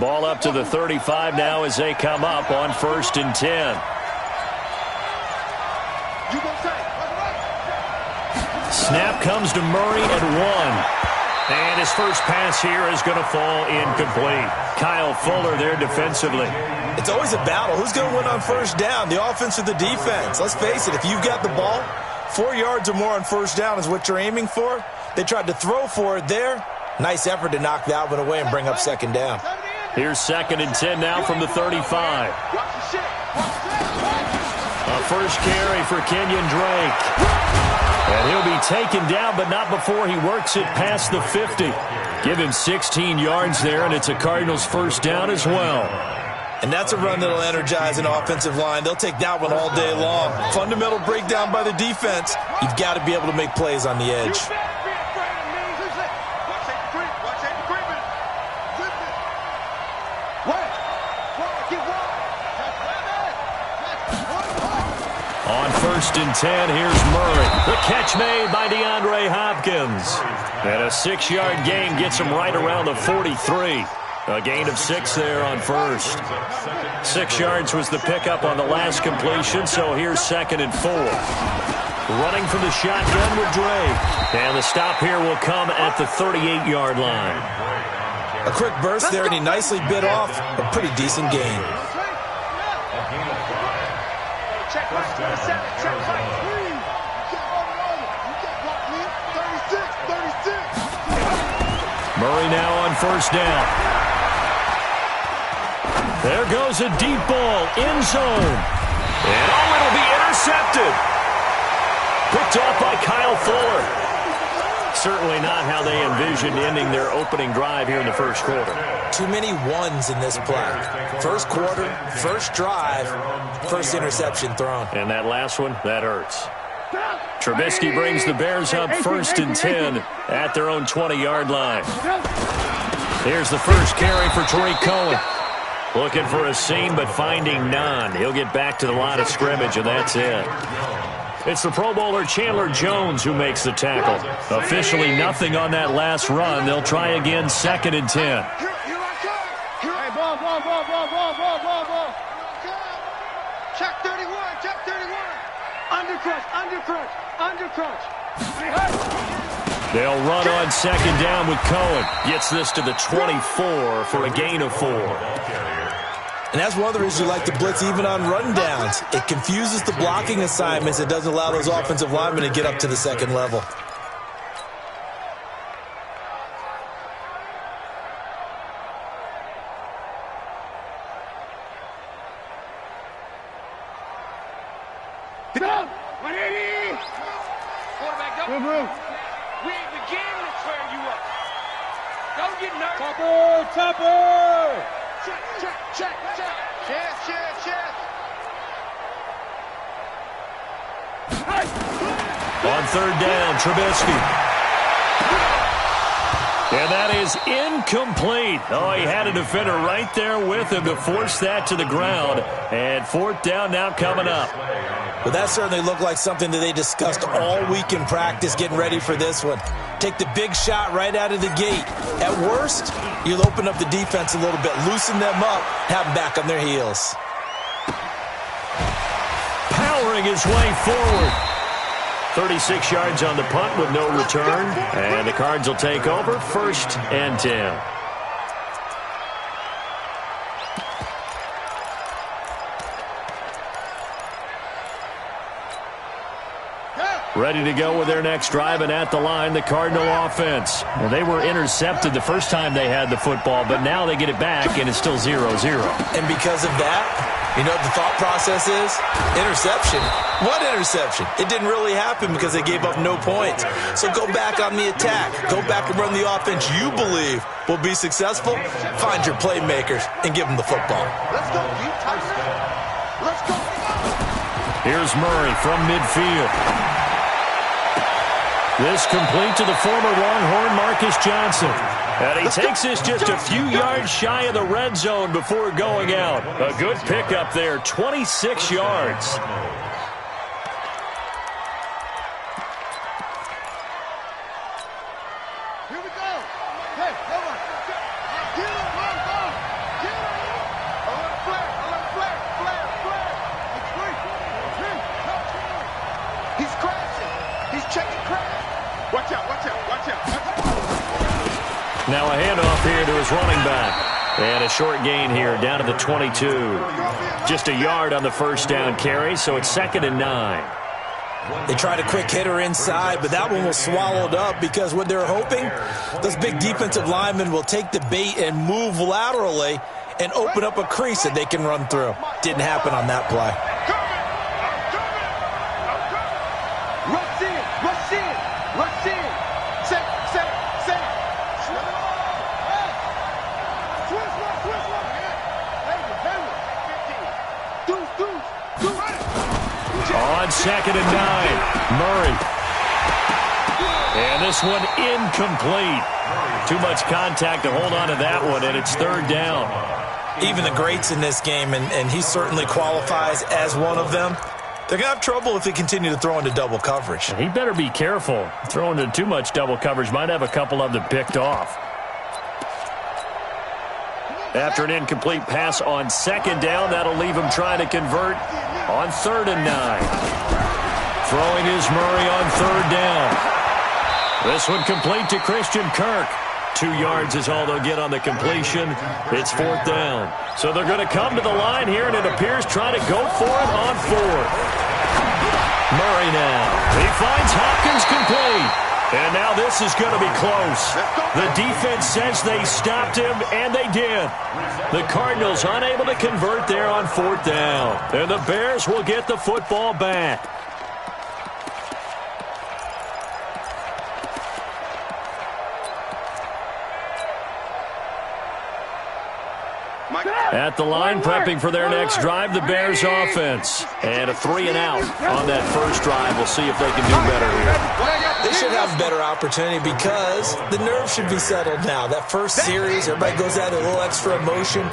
Ball up to the 35 now as they come up on 1st and 10. Snap comes to Murray at 1. And his first pass here is going to fall incomplete. Kyle Fuller there defensively. It's always a battle. Who's going to win on 1st down, the offense or the defense? Let's face it, if you've got the ball, 4 yards or more on 1st down is what you're aiming for. They tried to throw for it there. Nice effort to knock that one away and bring up 2nd down. Here's 2nd and 10 now from the 35. A first carry for Kenyon Drake. And he'll be taken down, but not before he works it past the 50. Give him 16 yards there, and it's a Cardinals 1st down as well. And that's a run that'll energize an offensive line. They'll take that one all day long. Fundamental breakdown by the defense. You've got to be able to make plays on the edge. On 1st and 10, here's Murray. The catch made by DeAndre Hopkins. And a 6-yard gain gets him right around the 43. A gain of 6 there on 1st. 6 yards was the pickup on the last completion, so here's 2nd and 4. Running from the shotgun with Drake. And the stop here will come at the 38-yard line. A quick burst there, and he nicely bit off a pretty decent gain. Murray now on 1st down. There goes a deep ball, end zone. And it'll be intercepted. Picked off by Kyle Fuller. Certainly not how they envisioned ending their opening drive here in the 1st quarter. Too many ones in this play. 1st quarter, 1st drive, 1st interception thrown. And that last one, that hurts. Trubisky brings the Bears up 1st and 10 at their own 20-yard line. Here's the first carry for Tariq Cohen. Looking for a seam, but finding none. He'll get back to the line of scrimmage, and that's it. It's the Pro Bowler Chandler Jones who makes the tackle. Officially nothing on that last run. They'll try again 2nd and 10. Check 31, check 31. Under crunch. They'll run on 2nd down with Cohen. Gets this to the 24 for a gain of 4. And that's one of the reasons you like to blitz even on run downs. It confuses the blocking assignments. It doesn't allow those offensive linemen to get up to the 2nd level. Get up! 180! Quarterback, don't move. We ain't beginning to tear you up. Don't get nervous. Topper! Check. Chest. On 3rd down, Trubisky. And that is incomplete. Oh, he had a defender right there with him to force that to the ground. And 4th down now coming up. Well, that certainly looked like something that they discussed all week in practice, getting ready for this one. Take the big shot right out of the gate. At worst, you'll open up the defense a little bit, loosen them up, have them back on their heels. Powering his way forward. 36 yards on the punt with no return. And the Cards will take over 1st and 10. Ready to go with their next drive, and at the line, the Cardinal offense. Well, they were intercepted the first time they had the football, but now they get it back, and it's still 0-0. And because of that, you know what the thought process is? Interception. What interception? It didn't really happen because they gave up no points. So go back on the attack. Go back and run the offense you believe will be successful. Find your playmakers and give them the football. Let's go, Let's go. Here's Murray from midfield. This complete to the former Longhorn Marcus Johnson. And he takes this just a few yards shy of the red zone before going out. A good pickup there, 26 yards. Here we go. Hey, hold on. He's checking crap. Watch out, watch out, watch out, watch out. Now a handoff here to his running back. And a short gain here, down to the 22. Just a yard on the first down carry, so it's 2nd and 9. They tried a quick hitter inside, but that one was swallowed up because what they're hoping, those big defensive linemen will take the bait and move laterally and open up a crease that they can run through. Didn't happen on that play. Rush in, rush in, rush in. Set. On 2nd and 9, Murray. And this one incomplete. Too much contact to hold on to that one, and it's 3rd down. Even the greats in this game, and he certainly qualifies as one of them, they're going to have trouble if they continue to throw into double coverage. He better be careful. Throwing into too much double coverage might have a couple of them picked off. After an incomplete pass on 2nd down, that'll leave him trying to convert on 3rd and 9. Throwing is Murray on 3rd down. This one complete to Christian Kirk. 2 yards is all they'll get on the completion. It's 4th down. So they're going to come to the line here, and it appears trying to go for it on 4th. Murray now. He finds Hopkins complete. And now this is going to be close. The defense says they stopped him, and they did. The Cardinals unable to convert there on 4th down. And the Bears will get the football back. At the line, prepping for their next drive, the Bears offense. And a 3-and-out on that first drive. We'll see if they can do better here. They should have a better opportunity because the nerves should be settled now. That first series, everybody goes out a little extra emotion.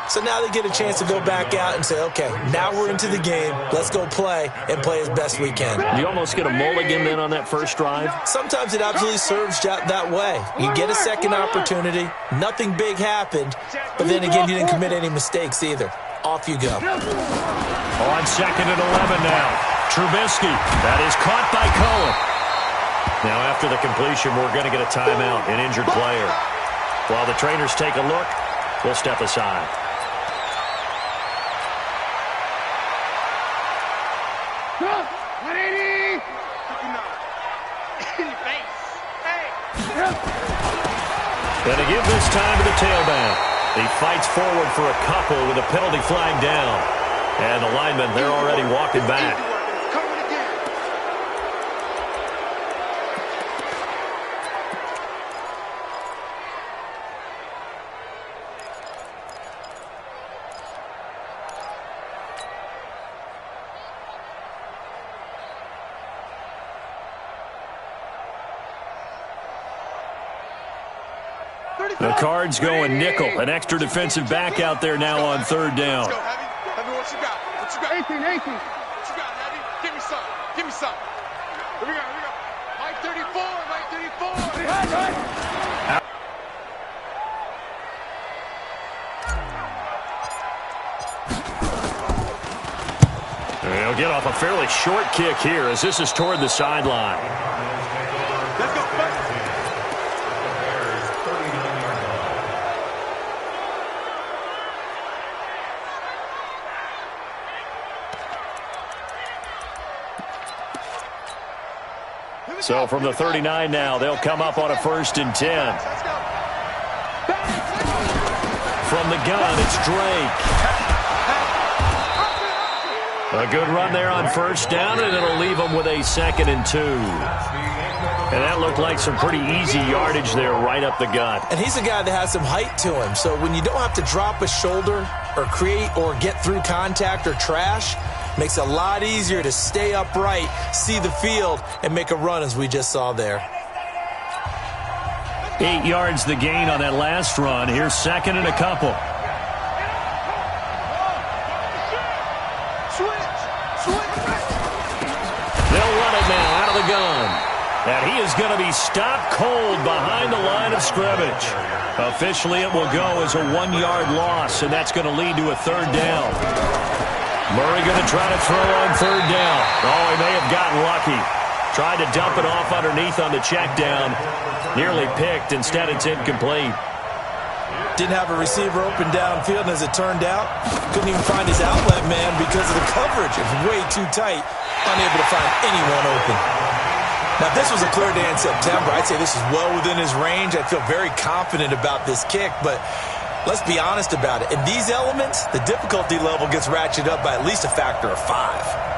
So now they get a chance to go back out and say, okay, now we're into the game. Let's go play and play as best we can. You almost get a mulligan then on that first drive? Sometimes it absolutely serves that way. You get a second opportunity. Nothing big happened. But then again, you didn't commit any mistakes either. Off you go. On 2nd and 11 now. Trubisky. That is caught by Cohen. Now after the completion, we're going to get a timeout, an injured player. While the trainers take a look, we'll step aside. And to give this time to the tailback. He fights forward for a couple with a penalty flag down. And the linemen, they're already walking back. The Cards going nickel. An extra defensive back out there now on 3rd down. Let's go, Heavy. Heavy, what you got? What you got? 18. What you got, Heavy? Give me some. Give me some. Here we go. Mike 34. They'll get off a fairly short kick here as this is toward the sideline. Let's go, first. So from the 39 now, they'll come up on a 1st and 10. From the gun, it's Drake. A good run there on 1st down, and it'll leave them with a 2nd and 2. And that looked like some pretty easy yardage there right up the gut. And he's a guy that has some height to him. So when you don't have to drop a shoulder or create or get through contact or trash, makes it a lot easier to stay upright, see the field, and make a run as we just saw there. 8 yards the gain on that last run. Here's 2nd and a couple. They'll run it now out of the gun. And he is going to be stopped cold behind the line of scrimmage. Officially, it will go as a 1-yard loss, and that's going to lead to a 3rd down. Murray going to try to throw on 3rd down. Oh, he may have gotten lucky. Tried to dump it off underneath on the check down. Nearly picked. Instead, it's incomplete. Didn't have a receiver open downfield, and as it turned out, couldn't even find his outlet man because of the coverage. It was way too tight, unable to find anyone open. Now, if this was a clear day in September, I'd say this is well within his range. I feel very confident about this kick, but let's be honest about it. In these elements, the difficulty level gets ratcheted up by at least a factor of 5.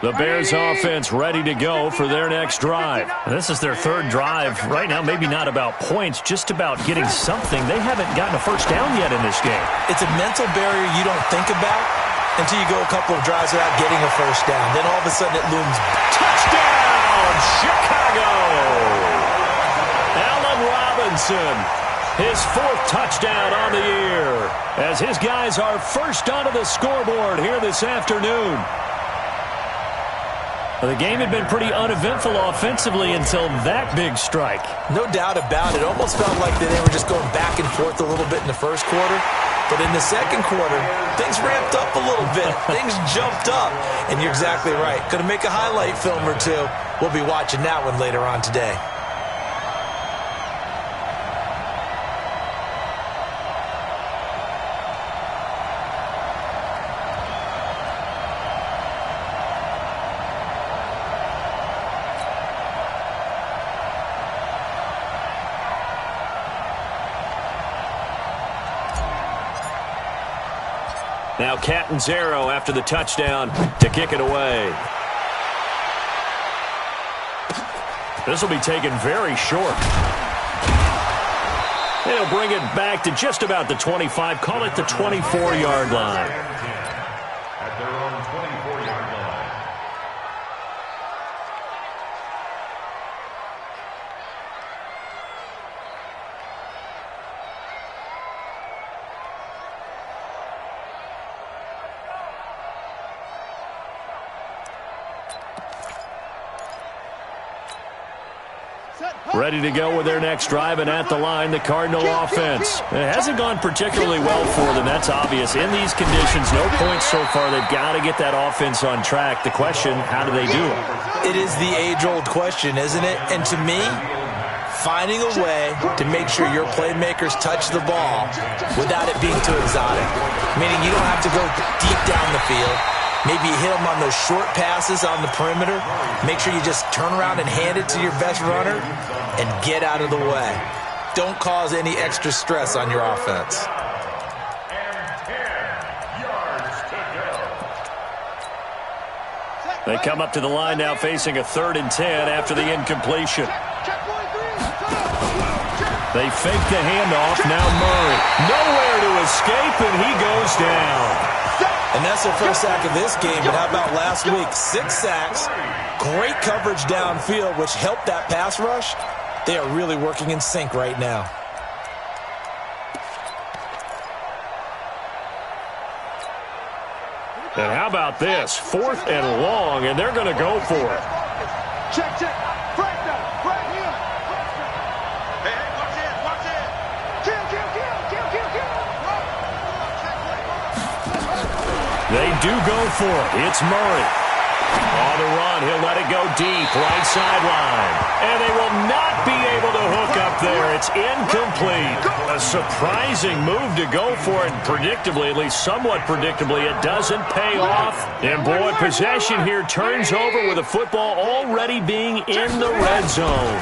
The Bears offense ready to go for their next drive. This is their third drive. Right now, maybe not about points, just about getting something. They haven't gotten a first down yet in this game. It's a mental barrier you don't think about until you go a couple of drives without getting a first down. Then all of a sudden it looms. Touchdown, Chicago! Allen Robinson, his 4th touchdown on the year, as his guys are first onto the scoreboard here this afternoon. The game had been pretty uneventful offensively until that big strike. No doubt about it. Almost felt like they were just going back and forth a little bit in the first quarter. But in the second quarter, things ramped up a little bit. Things jumped up. And you're exactly right. Going to make a highlight film or two. We'll be watching that one later on today. Now Catanzaro after the touchdown to kick it away. This will be taken very short. They'll bring it back to just about the 25, call it the 24-yard line. At their own 24-yard line. Ready to go with their next drive, and at the line, the Cardinal offense. It hasn't gone particularly well for them. That's obvious. In these conditions, no points so far. They've got to get that offense on track. The question, how do they do it? It is the age-old question, isn't it? And to me, finding a way to make sure your playmakers touch the ball without it being too exotic. Meaning you don't have to go deep down the field. Maybe you hit them on those short passes on the perimeter. Make sure you just turn around and hand it to your best runner and get out of the way. Don't cause any extra stress on your offense. And 10 yards to go. They come up to the line now facing a 3rd and 10 after the incompletion. They fake the handoff. Now Murray. Nowhere to escape, and he goes down. And that's their first sack of this game. But how about last week? 6 sacks, great coverage downfield, which helped that pass rush. They are really working in sync right now. And how about this? 4th and long, and they're going to go for it. Check, check. Break that. Break him. Hey, hey, watch it. Watch it. Kill, kill, kill, kill, kill, kill. They do go for it. It's Murray. On the run, he'll let it go deep, right sideline. And they will not be able to hook up there. It's incomplete. A surprising move to go for it. Predictably, at least somewhat predictably, it doesn't pay off. And boy, possession here turns over with the football already being in the red zone.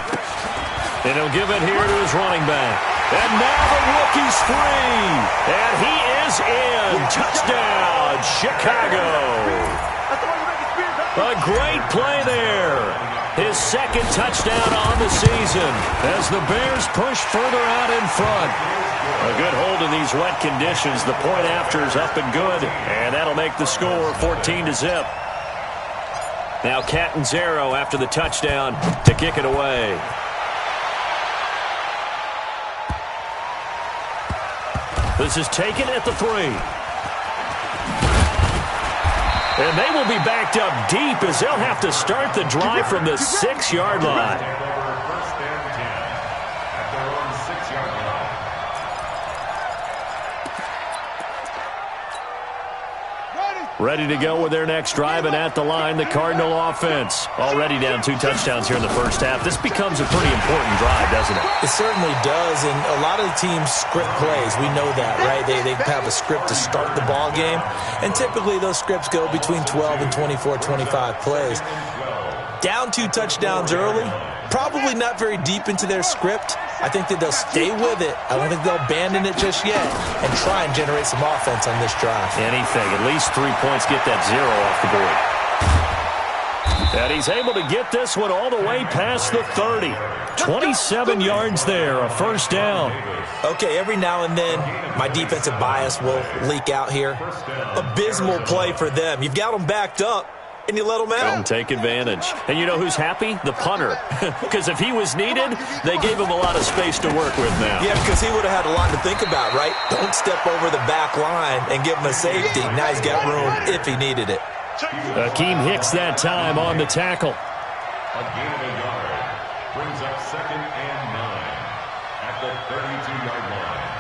And he'll give it here to his running back. And now the rookie's free. And he is in. Touchdown, Chicago. A great play there. His 2nd touchdown on the season as the Bears push further out in front. A good hold in these wet conditions. The point after is up and good, and that'll make the score 14-0. Now Catanzaro after the touchdown to kick it away. This is taken at the 3. And they will be backed up deep as they'll have to start the drive from the 6-yard line. First and 10 at their own 6-yard line. Ready to go with their next drive, and at the line, the Cardinal offense. Already down 2 touchdowns here in the first half. This becomes a pretty important drive, doesn't it? It certainly does, and a lot of the teams script plays. We know that, right? They have a script to start the ball game, and typically those scripts go between 12 and 24, 25 plays. Down 2 touchdowns early, probably not very deep into their script. I think that they'll stay with it. I don't think they'll abandon it just yet and try and generate some offense on this drive. Anything. At least 3 points, get that 0 off the board. And he's able to get this one all the way past the 30. 27 yards there, a first down. Okay, every now and then my defensive bias will leak out here. Abysmal play for them. You've got them backed up, and you let them out. And take advantage. And you know who's happy? The punter. Because if he was needed, they gave him a lot of space to work with now. Yeah, because he would have had a lot to think about, right? Don't step over the back line and give him a safety. Now he's got room if he needed it. Akeem Hicks that time on the tackle. A gain of a yard brings up 2nd and 9 at the 32-yard line.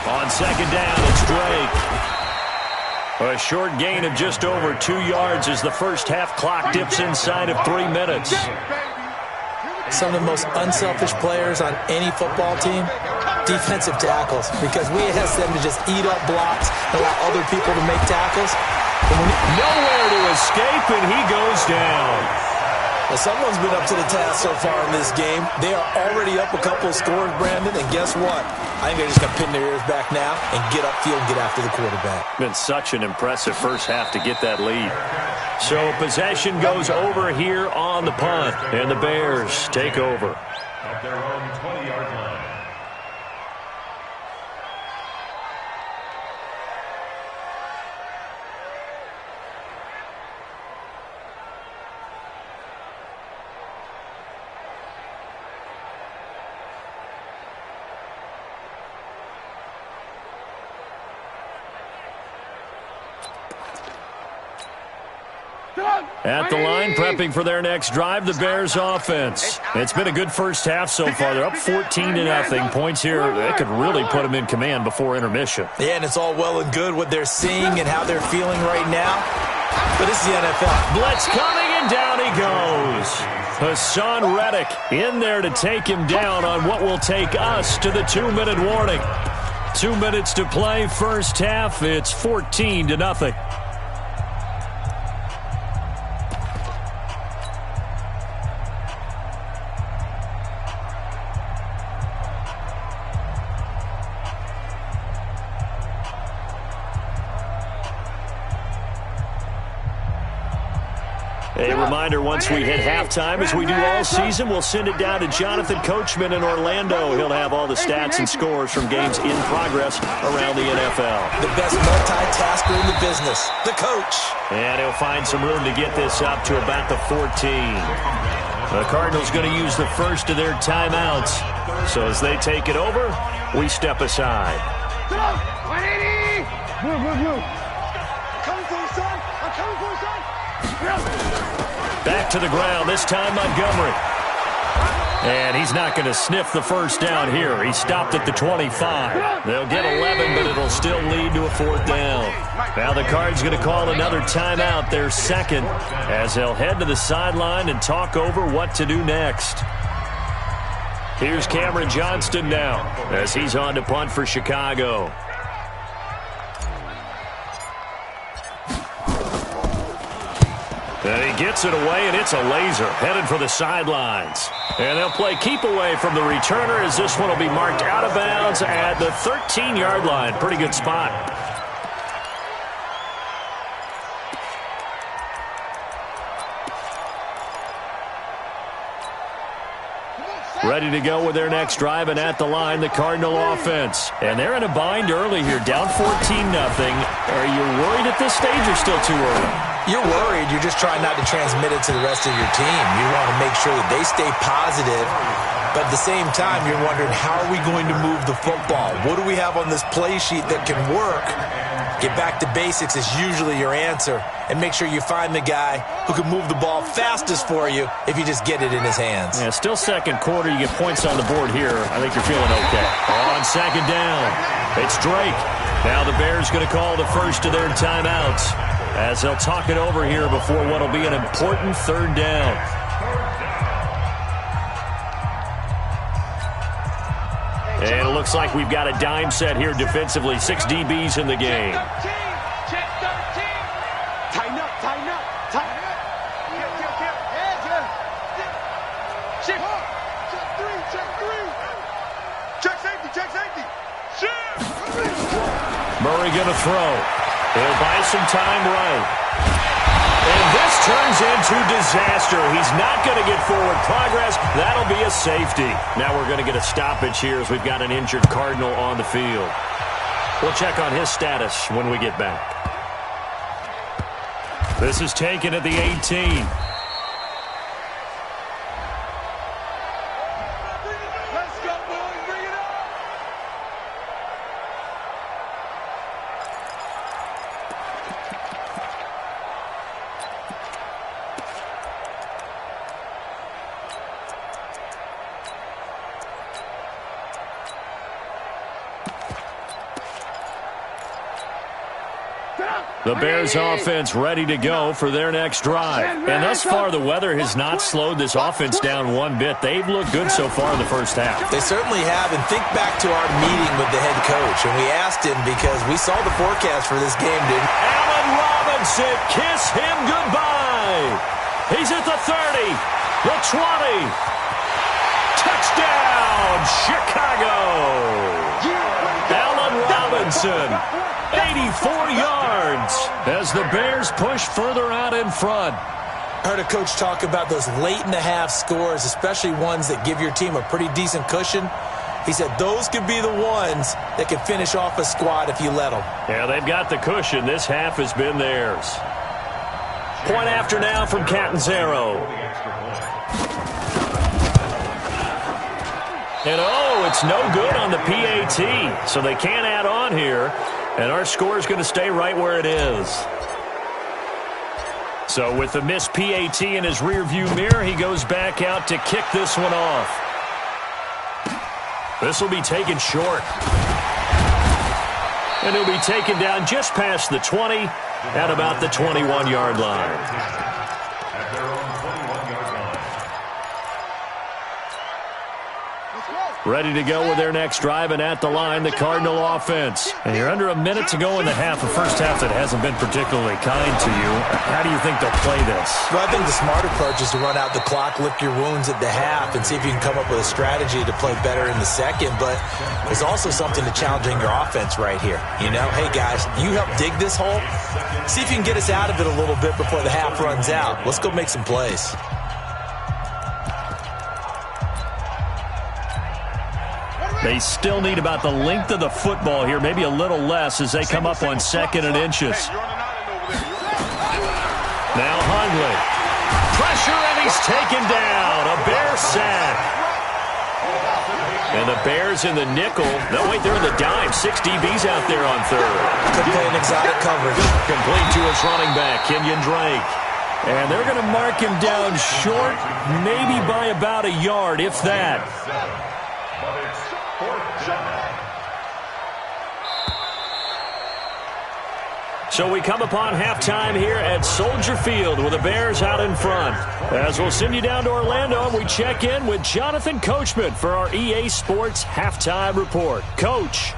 On 2nd down, it's Drake. A short gain of just over 2 yards as the first half clock dips inside of 3 minutes. Some of the most unselfish players on any football team, defensive tackles, because we ask them to just eat up blocks and allow other people to make tackles. Nowhere to escape, and he goes down. Well, someone's been up to the task so far in this game. They are already up a couple of scores, Brandon, and guess what? I think they're just going to pin their ears back now and get upfield and get after the quarterback. Been such an impressive first half to get that lead. So possession goes over here on the punt, and the Bears take over. At their own 20-yard line. At the line, prepping for their next drive, the Bears offense. It's been a good first half so far. They're up 14-0. Points here, that could really put them in command before intermission. Yeah, and it's all well and good what they're seeing and how they're feeling right now. But this is the NFL. Blitz coming, and down he goes. Hassan Reddick in there to take him down on what will take us to the 2-minute warning. 2 minutes to play, first half. It's 14-0. A reminder, once we hit halftime, as we do all season, we'll send it down to Jonathan Coachman in Orlando. He'll have all the stats and scores from games in progress around the NFL. The best multitasker in the business, the coach. And he'll find some room to get this up to about the 14. The Cardinals going to use the first of their timeouts. So as they take it over, we step aside. 180! Move. I'm coming for you, son. Back to the ground, this time Montgomery. And he's not going to sniff the first down here. He stopped at the 25. They'll get 11, but it'll still lead to a fourth down. Now the Cards going to call another timeout, their second, as they'll head to the sideline and talk over what to do next. Here's Cameron Johnston now as he's on to punt for Chicago. And he gets it away, and it's a laser headed for the sidelines. And they'll play keep away from the returner as this one will be marked out of bounds at the 13-yard line. Pretty good spot. Ready to go with their next drive, and at the line, the Cardinal offense. And they're in a bind early here, down 14-0. Are you worried at this stage or still too early? You're worried. You're just trying not to transmit it to the rest of your team. You want to make sure that they stay positive. But at the same time, you're wondering, how are we going to move the football? What do we have on this play sheet that can work? Get back to basics is usually your answer. And make sure you find the guy who can move the ball fastest for you if you just get it in his hands. Yeah, still second quarter. You get points on the board here. I think you're feeling okay. On second down, it's Drake. Now the Bears going to call the first of their timeouts as they'll talk it over here before what will be an important third down. And it looks like we've got a dime set here defensively. 6 DBs in the game. Check 13. Tighten up. Shift. Check safety. Shift. Murray going to throw. He'll buy some time right. And this turns into disaster. He's not going to get forward progress. That'll be a safety. Now we're going to get a stoppage here as we've got an injured Cardinal on the field. We'll check on his status when we get back. This is taken at the 18. Let's go, boys. Bring it up. The Bears offense ready to go for their next drive. And thus far, the weather has not slowed this offense down one bit. They've looked good so far in the first half. They certainly have. And think back to our meeting with the head coach. And we asked him because we saw the forecast for this game, didn't we? Allen Robinson, kiss him goodbye. He's at the 30, the 20. Touchdown, Chicago. Allen Robinson. 84 yards as the Bears push further out in front. I heard a coach talk about those late-in-the-half scores, especially ones that give your team a pretty decent cushion. He said those could be the ones that can finish off a squad if you let them. Yeah, they've got the cushion. This half has been theirs. Point after now from Catanzaro. And it's no good on the PAT, so they can't add on here. And our score is going to stay right where it is. So with the missed PAT in his rearview mirror, he goes back out to kick this one off. This will be taken short. And he'll be taken down just past the 20 at about the 21-yard line. Ready to go with their next drive, and at the line, the Cardinal offense. And you're under a minute to go in the half, a first half that hasn't been particularly kind to you. How do you think they'll play this? Well, I think the smart approach is to run out the clock, lick your wounds at the half, and see if you can come up with a strategy to play better in the second. But there's also something to challenging your offense right here. You know, hey, guys, you help dig this hole. See if you can get us out of it a little bit before the half runs out. Let's go make some plays. They still need about the length of the football here, maybe a little less as they come up on 2nd and inches. Now Hundley. pressure, and he's taken down. A Bear sack. And the Bears in the nickel. No, wait, they're in the dime. 6 DBs out there on third. Could play an exotic coverage. Complete to his running back, Kenyon Drake. And they're going to mark him down short, maybe by about a yard, if that. But it's 4th down. So we come upon halftime here at Soldier Field with the Bears out in front. As we'll send you down to Orlando, and we check in with Jonathan Coachman for our EA Sports Halftime Report. Coach.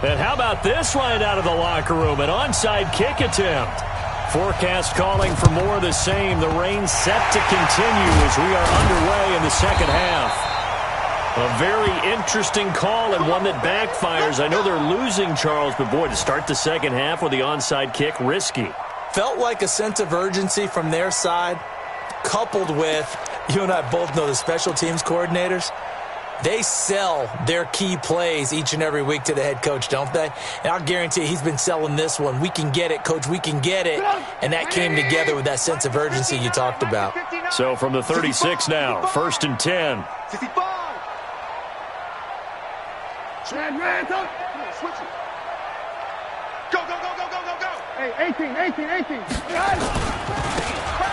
And how about this right out of the locker room? An onside kick attempt. Forecast calling for more of the same. The rain set to continue as we are underway in the second half. A very interesting call and one that backfires. I know they're losing, Charles, but boy, to start the second half with the onside kick, risky. Felt like a sense of urgency from their side, coupled with, you and I both know the special teams coordinators. They sell their key plays each and every week to the head coach, don't they? And I'll guarantee you he's been selling this one. We can get it, Coach, we can get it. And that came together with that sense of urgency you talked about. So from the 36 now, 1st and 10. 65. Switch it. Go, go, go, go, go, go, go. Hey, 18.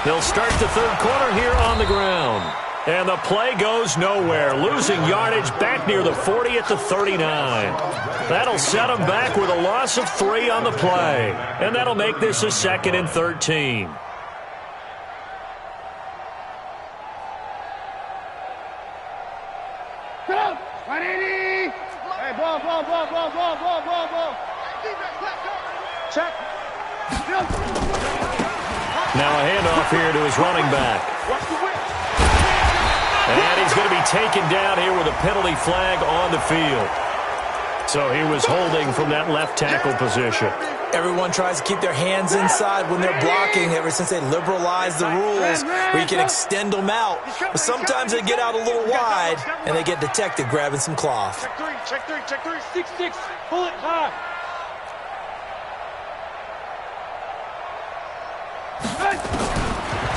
They'll start the third quarter here on the ground. And the play goes nowhere, losing yardage back near the 40 at the 39. That'll set them back with a loss of 3 on the play. And that'll make this a 2nd and 13. Hey, ball. Check. Now a handoff here to his running back. Watch the whip. And he's going to be taken down here with a penalty flag on the field. So he was holding from that left tackle position. Everyone tries to keep their hands inside when they're blocking ever since they liberalized the rules where you can extend them out. But sometimes they get out a little wide and they get detected grabbing some cloth. Check three. 6. Pull it high.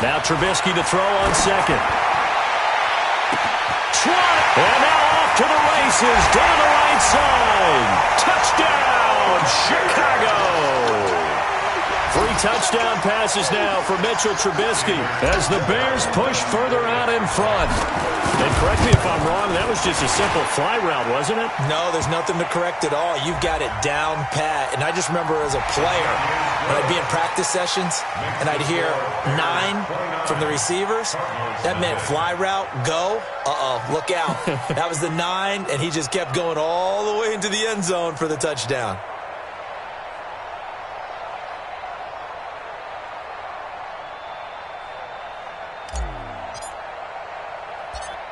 Now Trubisky to throw on 2nd. And now off to the races, down the right side. Touchdown, Chicago. 3 touchdown passes now for Mitchell Trubisky as the Bears push further out in front. And correct me if I'm wrong, that was just a simple fly route, wasn't it? No, there's nothing to correct at all. You've got it down pat. And I just remember as a player, when I'd be in practice sessions and I'd hear 9 from the receivers, that meant fly route, go. Look out. That was the 9, and he just kept going all the way into the end zone for the touchdown.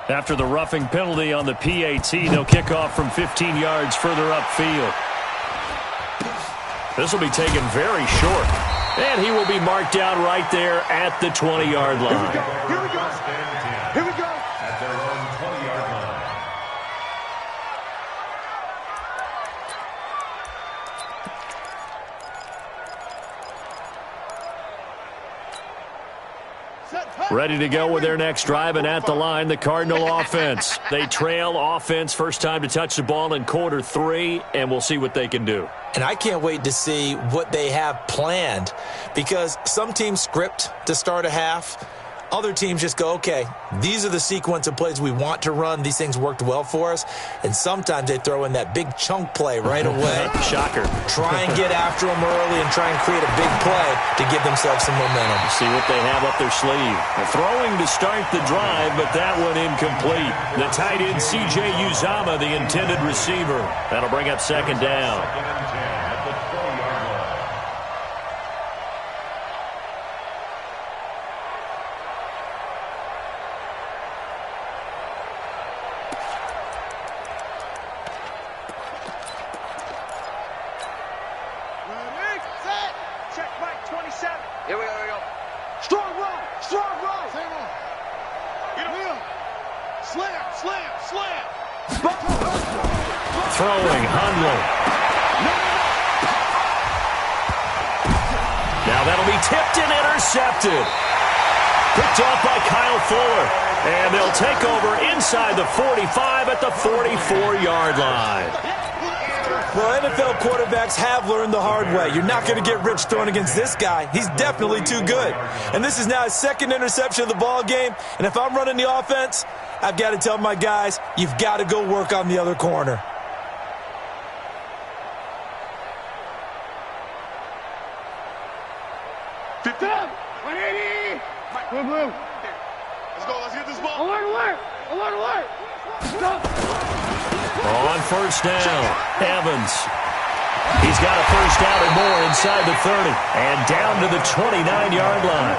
After the roughing penalty on the PAT, they'll kick off from 15 yards further upfield. This will be taken very short. And he will be marked down right there at the 20-yard line. Here we go. At their own 20-yard line. Ready to go with their next drive, and at the line, the Cardinal offense. They trail offense, first time to touch the ball in quarter 3, and we'll see what they can do. And I can't wait to see what they have planned, because some teams script to start a half. Other teams just go, okay, these are the sequence of plays we want to run. These things worked well for us. And sometimes they throw in that big chunk play right away. Shocker. Try and get after them early and try and create a big play to give themselves some momentum. See what they have up their sleeve. Throwing to start the drive, but that one incomplete. The tight end, C.J. Uzama, the intended receiver. That'll bring up 2nd down. 2nd and 10 at the 20-yard line. Here we go. Strong run. Same on. Get him. Throwing, Hundley. Now that'll be tipped and intercepted. Picked off by Kyle Fuller. And they'll take over inside the 45 at the 44-yard line. Well, NFL quarterbacks have learned the hard way. You're not going to get rich throwing against this guy. He's definitely too good. And this is now his second interception of the ball game. And if I'm running the offense, I've got to tell my guys, you've got to go work on the other corner. Blue. Let's go. Let's get this ball. Alert. On first down, Evans. He's got a first down or more inside the 30 and down to the 29-yard line.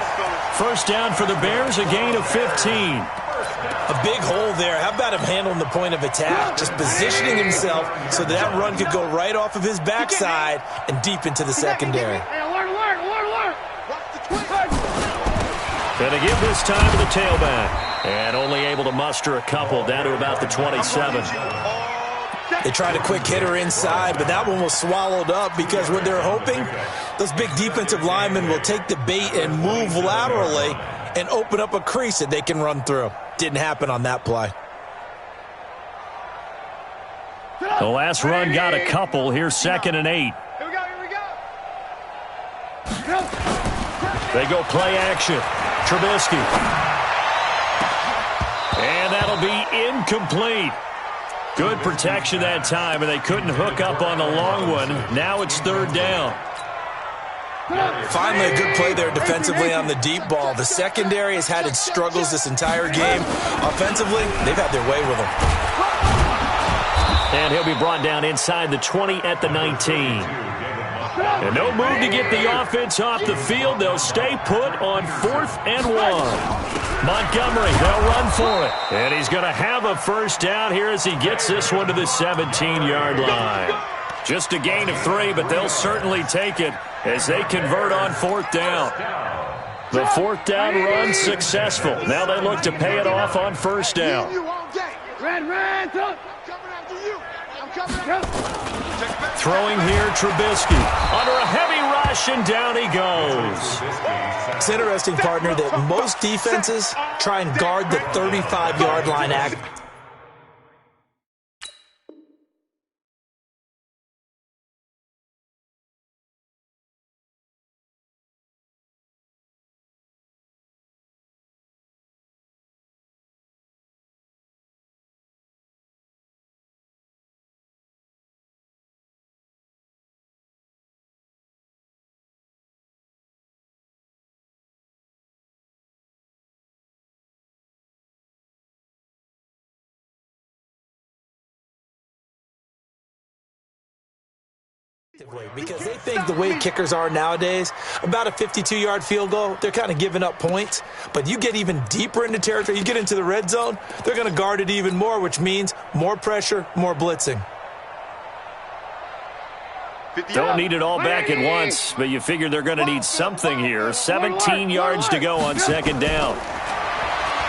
First down for the Bears, a gain of 15. A big hole there. How about him handling the point of attack? Just positioning himself so that run could go right off of his backside and deep into the secondary. Alert. Going to give this time to the tailback. And only able to muster a couple down to about the 27. They tried a quick hitter inside, but that one was swallowed up because what they're hoping, those big defensive linemen will take the bait and move laterally and open up a crease that they can run through. Didn't happen on that play. The last run got a couple. Here's 2nd and 8. Here we go. They go play action. Trubisky. And that'll be incomplete. Good protection that time, and they couldn't hook up on the long one. Now it's 3rd down. Finally, a good play there defensively on the deep ball. The secondary has had its struggles this entire game. Offensively, they've had their way with him. And he'll be brought down inside the 20 at the 19. And no move to get the offense off the field. They'll stay put on 4th and 1. Montgomery, they'll run for it. And he's going to have a first down here as he gets this one to the 17-yard line. Just a gain of 3, but they'll certainly take it as they convert on 4th down. The 4th down run successful. Now they look to pay it off on 1st down. Red, Throwing here, Trubisky. Under a heavy rush, and down he goes. It's interesting, partner, that most defenses try and guard the 35-yard line act. Because they think the way kickers are nowadays, about a 52-yard field goal, they're kind of giving up points. But you get even deeper into territory, you get into the red zone, they're going to guard it even more, which means more pressure, more blitzing. Don't need it all back at once, but you figure they're going to need something here. 17 yards to go on 2nd down.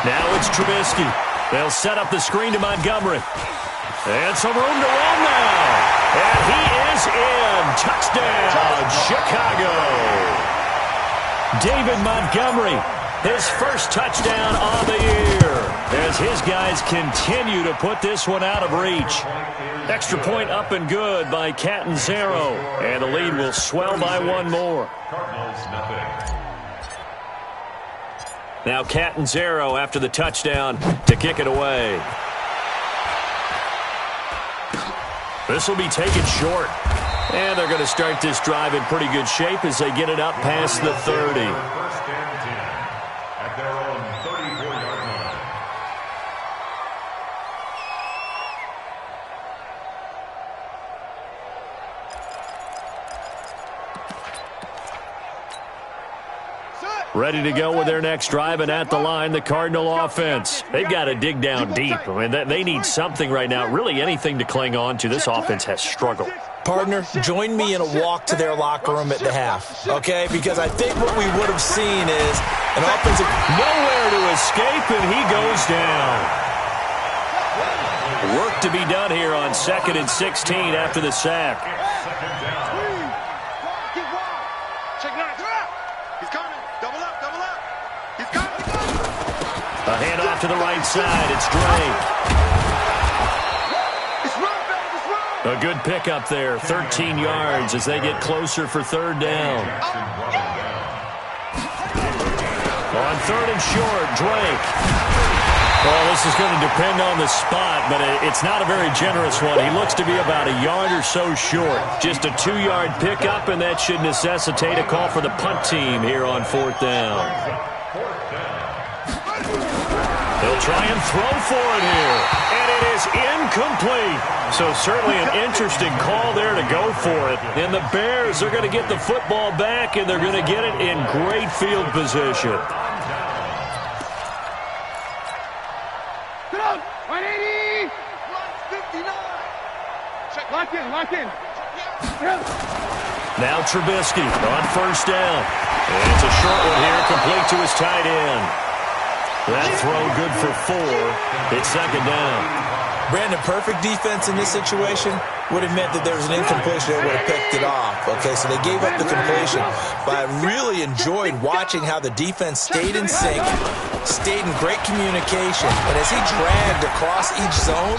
Now it's Trubisky. They'll set up the screen to Montgomery. And some room to run now. And he is in. Touchdown, Chicago. David Montgomery, his first touchdown of the year, as his guys continue to put this one out of reach. Extra point up and good by Catanzaro, and the lead will swell by 1 more. Now Catanzaro after the touchdown to kick it away. This will be taken short. And they're going to start this drive in pretty good shape as they get it up past the 30. First and 10 at their own 34-yard line. Ready to go with their next drive, and at the line, the Cardinal offense. They've got to dig down deep. I mean, they need something right now, really anything to cling on to. This offense has struggled. Partner, join me in a walk to their locker room at the half, okay? Because I think what we would have seen is an offensive... Nowhere to escape, and he goes down. Work to be done here on 2nd and 16 after the sack. Check 9. He's coming. Double up. He's coming. A handoff to the right side. It's Drake. It's run, baby. It's run. A good pickup there. 13 yards as they get closer for 3rd down. On 3rd and short, Drake. Well, this is going to depend on the spot, but it's not a very generous one. He looks to be about a yard or so short. Just a 2-yard pickup, and that should necessitate a call for the punt team here on 4th down. They'll try and throw for it here, and it is incomplete. So certainly an interesting call there to go for it. And the Bears are going to get the football back, and they're going to get it in great field position. 180. 159. Lock in. Now Trubisky on 1st down. And it's a short one here, complete to his tight end. That throw good for 4. It's 2nd down. Brandon, perfect defense in this situation would have meant that there was an incompletion that would have picked it off. Okay, so they gave up the completion. But I really enjoyed watching how the defense stayed in sync, stayed in great communication. And as he dragged across each zone,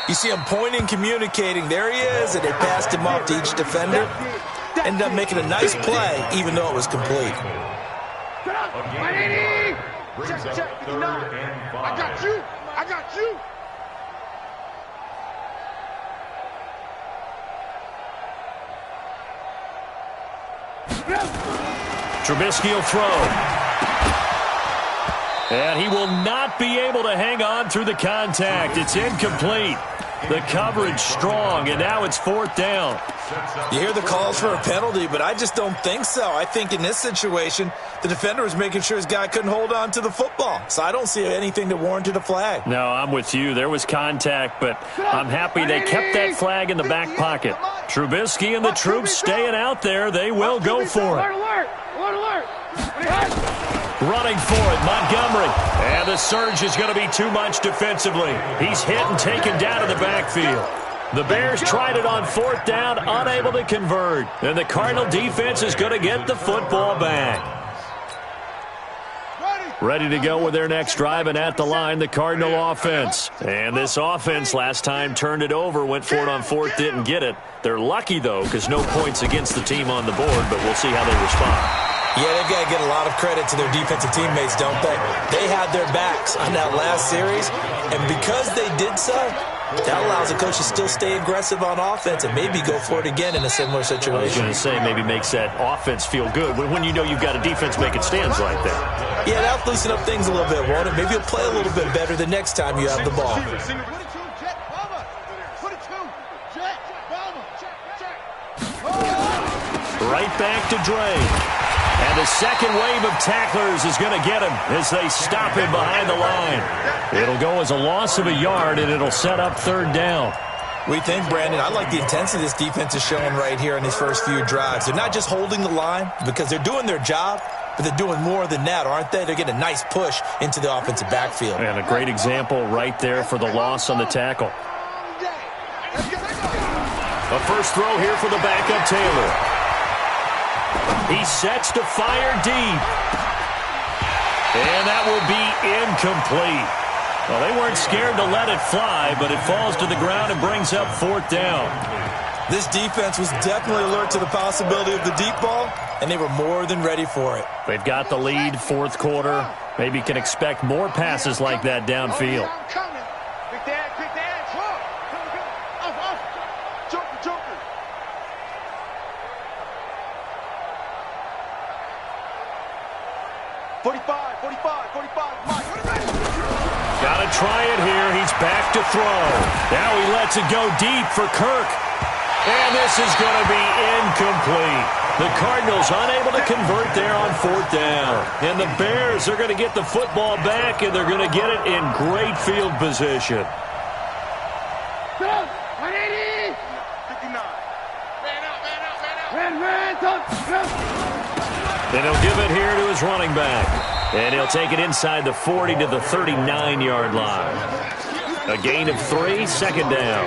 you see him pointing, communicating. There he is, and they passed him off to each defender. Ended up making a nice play, even though it was complete. 180. Check. 59. I got you. Trubisky will throw. And he will not be able to hang on through the contact. It's incomplete. The coverage strong, and now it's 4th down. You hear the calls for a penalty, but I just don't think so. I think in this situation, the defender was making sure his guy couldn't hold on to the football. So I don't see anything that warranted a flag. No, I'm with you. There was contact, but I'm happy they kept that flag in the back pocket. Trubisky and the troops staying out there. They will go for it. Alert. Running for it, Montgomery. And the surge is going to be too much defensively. He's hit and taken down in the backfield. The Bears tried it on 4th down, unable to convert. And the Cardinal defense is going to get the football back. Ready to go with their next drive, and at the line, the Cardinal offense. And this offense last time turned it over, went for it on 4th, didn't get it. They're lucky, though, because no points against the team on the board, but we'll see how they respond. Yeah, they've got to get a lot of credit to their defensive teammates, don't they? They had their backs on that last series, and because they did so, that allows the coach to still stay aggressive on offense and maybe go for it again in a similar situation. I was going to say, maybe makes that offense feel good when you know you've got a defense making stands like that. Yeah, that'll loosen up things a little bit, won't it? Maybe you'll play a little bit better the next time you have the ball. Right back to Drake. And the second wave of tacklers is going to get him as they stop him behind the line. It'll go as a loss of a yard, and it'll set up 3rd down. We think, Brandon, I like the intensity this defense is showing right here in these first few drives. They're not just holding the line because they're doing their job, but they're doing more than that, aren't they? They're getting a nice push into the offensive backfield. And a great example right there for the loss on the tackle. A first throw here for the backup Taylor. He sets to fire deep. And that will be incomplete. Well, they weren't scared to let it fly, but it falls to the ground and brings up 4th down. This defense was definitely alert to the possibility of the deep ball, and they were more than ready for it. They've got the lead, 4th quarter. Maybe can expect more passes like that downfield. Quick dad. 45, Mike. Got to try it here. He's back to throw. Now he lets it go deep for Kirk. And this is going to be incomplete. The Cardinals unable to convert there on 4th down. And the Bears are going to get the football back, and they're going to get it in great field position. 180. 59. Man out. And he'll give it here to his running back. And he'll take it inside the 40 to the 39-yard line. A gain of 3, second down.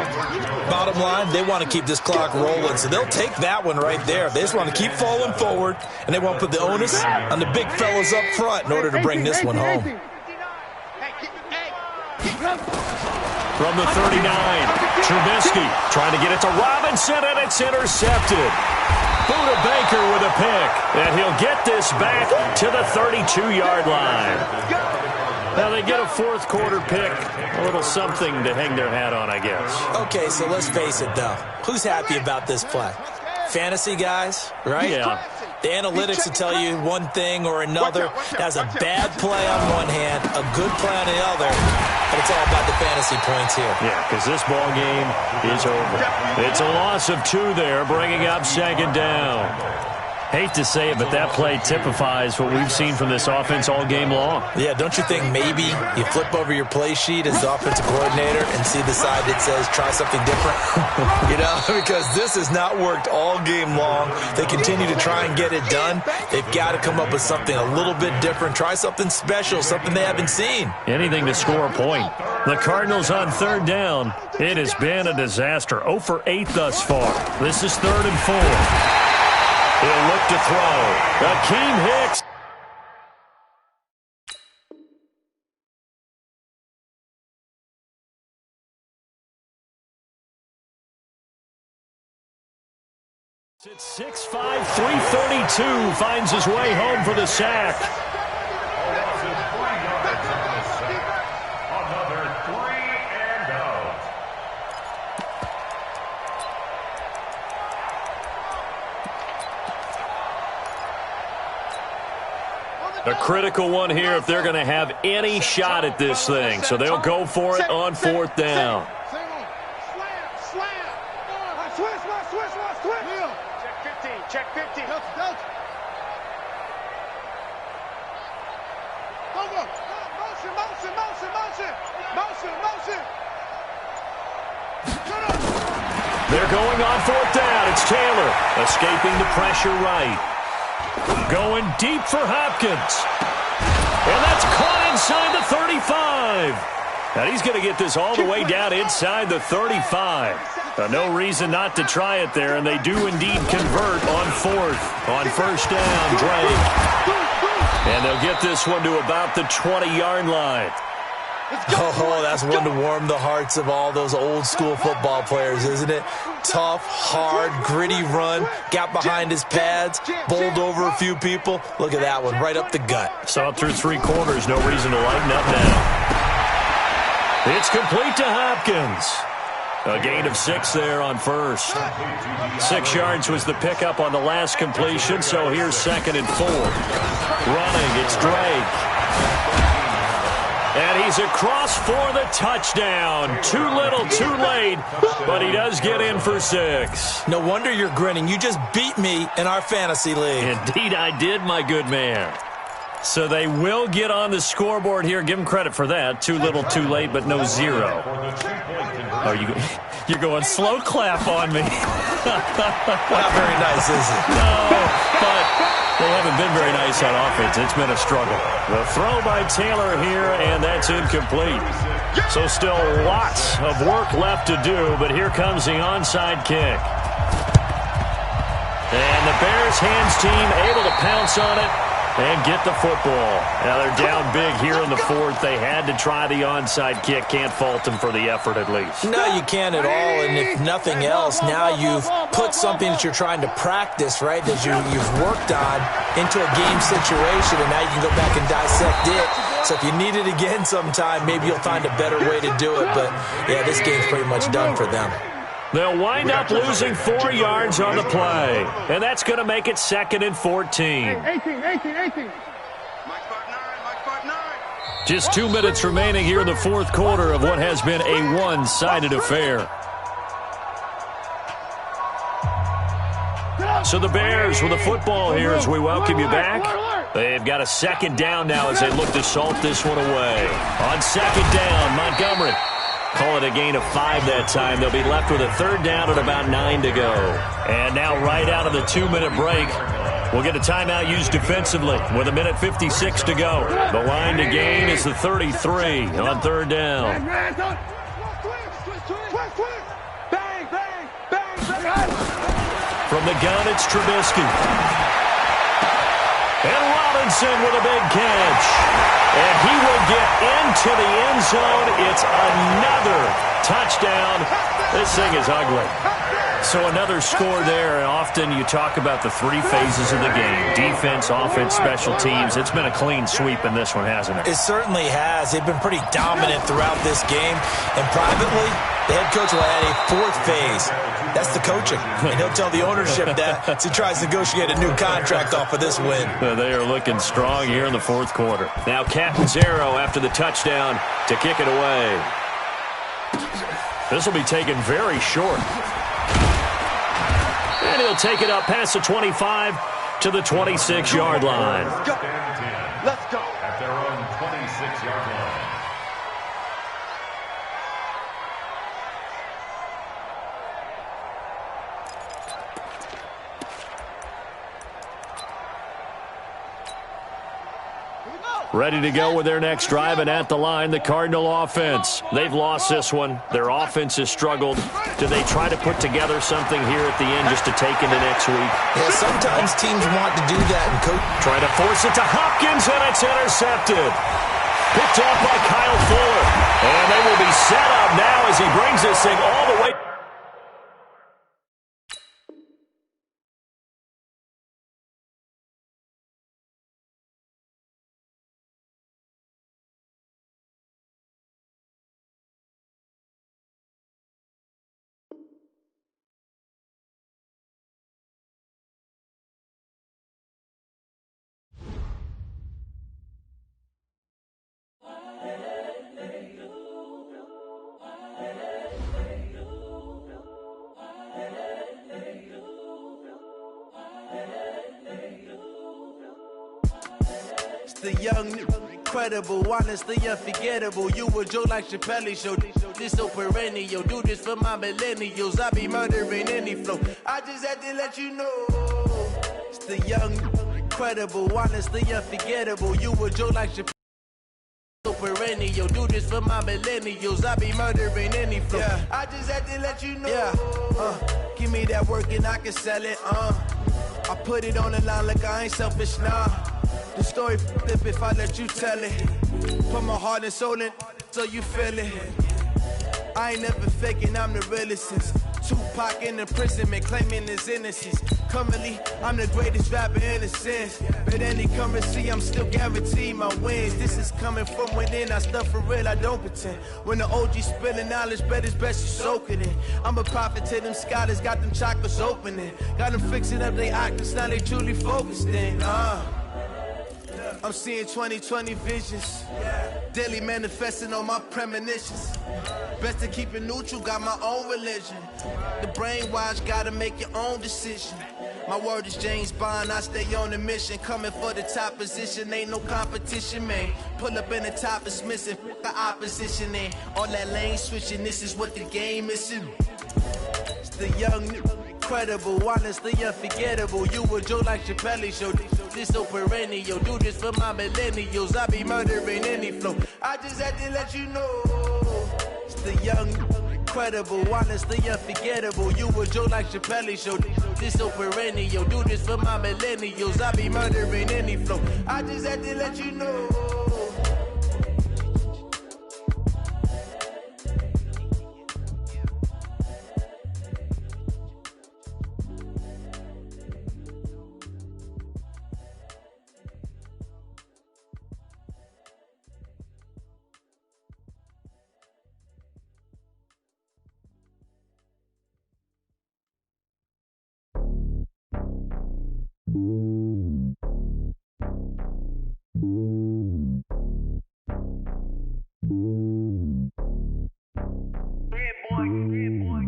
Bottom line, they want to keep this clock rolling, so they'll take that one right there. They just want to keep falling forward, and they want to put the onus on the big fellas up front in order to bring this one home. From the 39, Trubisky trying to get it to Robinson, and it's intercepted. Buda Baker with a pick, and he'll get this back to the 32-yard line. Now they get a fourth quarter pick, a little something to hang their hat on, I guess. Okay, so let's face it, though. Who's happy about this play? Fantasy guys, right? Yeah. The analytics will tell you one thing or another. That's a bad play on one hand, a good play on the other, but it's all about the fantasy points here. Yeah, because this ball game is over. It's a loss of 2 there, bringing up second down. Hate to say it, but that play typifies what we've seen from this offense all game long. Yeah, don't you think maybe you flip over your play sheet as the offensive coordinator and see the side that says try something different? You know, because this has not worked all game long. They continue to try and get it done. They've got to come up with something a little bit different. Try something special, something they haven't seen. Anything to score a point. The Cardinals on third down. It has been a disaster. 0 for 8 thus far. This is 3rd and 4. He'll look to throw. Akeem Hicks. It's 6'5", 332. Finds his way home for the sack. Another 3 and out. A critical one here if they're going to have any shot at this thing. So they'll go for it on 4th down. Check 15. Go. Motion. They're going on 4th down. It's Taylor escaping the pressure right. Going deep for Hopkins. And that's caught inside the 35. And he's going to get this all the way down inside the 35. No reason not to try it there, and they do indeed convert on 4th. On 1st down, Drake. And they'll get this one to about the 20-yard line. Oh, that's one to warm the hearts of all those old-school football players, isn't it? Tough, hard, gritty run, got behind his pads, bowled over a few people. Look at that one, right up the gut. Saw it through 3 quarters, no reason to lighten up now. It's complete to Hopkins. A gain of 6 there on 1st. 6 yards was the pickup on the last completion, so here's 2nd and 4. Running, it's Drake. And he's across for the touchdown. Too little, too late, but he does get in for 6. No wonder you're grinning. You just beat me in our fantasy league. Indeed I did, my good man. So they will get on the scoreboard here. Give them credit for that. Too little, too late, but no 0. Are you're going slow clap on me. Not very nice, is it? No, but they haven't been very nice on offense. It's been a struggle. The throw by Taylor here, and that's incomplete. So still lots of work left to do, but here comes the onside kick. And the Bears hands team able to pounce on it and get the football. Now they're down big here in the 4th. They had to try the onside kick. Can't fault them for the effort at least. No, you can't at all. And if nothing else, now you've put something that you're trying to practice, right, that you've worked on into a game situation, and now you can go back and dissect it. So if you need it again sometime, maybe you'll find a better way to do it. But, yeah, this game's pretty much done for them. They'll wind up losing 4 yards on the play. And that's going to make it 2nd and 14. 18. Just 2 minutes remaining here in the 4th quarter of what has been a one-sided affair. So the Bears with the football here as we welcome you back. They've got a 2nd down now as they look to salt this one away. On 2nd down, Montgomery. Call it a gain of 5 that time. They'll be left with a 3rd down and about 9 to go. And now right out of the 2-minute break, we'll get a timeout used defensively with 1:56 to go. The line to gain is the 33 on 3rd down. Bang, bang, bang, bang. From the gun, it's Trubisky. And Robinson with a big catch. And he will get into the end zone. It's another touchdown. This thing is ugly. So another score there, and often you talk about the three phases of the game. Defense, offense, special teams. It's been a clean sweep in this one, hasn't it? It certainly has. They've been pretty dominant throughout this game. And privately, the head coach will add a fourth phase. That's the coaching. And he'll tell the ownership that as he tries to negotiate a new contract off of this win. They are looking strong here in the fourth quarter. Now Catanzaro after the touchdown to kick it away. This will be taken very short. And he'll take it up past the 25 to the 26-yard line. Let's go. Let's go. At their own 26-yard line. Ready to go with their next drive, and at the line, the Cardinal offense. They've lost this one. Their offense has struggled. Do they try to put together something here at the end just to take into next week? Yeah, sometimes teams want to do that. And coach trying to force it to Hopkins, and it's intercepted. Picked off by Kyle Fuller. And they will be set up now as he brings this thing all the way. The young, incredible, honestly unforgettable. You a joke like Chappelle Show. This so perennial. Do this for my millennials. I be murdering any flow. I just had to let you know. It's the young, incredible, honestly unforgettable. You a joke like Chappelle. So perennial. Do this for my millennials. I be murdering any flow. Yeah. I just had to let you know. Yeah. Give me that work and I can sell it. I put it on the line like I ain't selfish, nah. The story flip if I let you tell it. Put my heart and soul in so you feel it. I ain't never faking, I'm the realest since Tupac in imprisonment, claiming his innocence. Currently, I'm the greatest rapper in a sense. But any currency, I'm still guaranteed my wins. This is coming from within, I stuff for real, I don't pretend. When the OG spilling knowledge, bet it's best you soak it in. I'm a prophet to them scholars, got them chakras opening. Got them fixing up their octaves, now they truly focused in. I'm seeing 2020 visions. Daily manifesting on my premonitions. Best to keep it neutral, got my own religion. The brainwash, gotta make your own decision. My word is James Bond, I stay on a mission. Coming for the top position, ain't no competition, man. Pull up in the top, it's missing, the opposition ain't. All that lane switching, this is what the game is. It's the young, incredible, honestly unforgettable. You a joke like Chappelle Show. This so perennial. Do this for my millennials. I be murdering any flow. I just had to let you know. It's the young, incredible, honestly unforgettable. You a joke like Chappelle Show. This so perennial. Do this for my millennials. I be murdering any flow. I just had to let you know.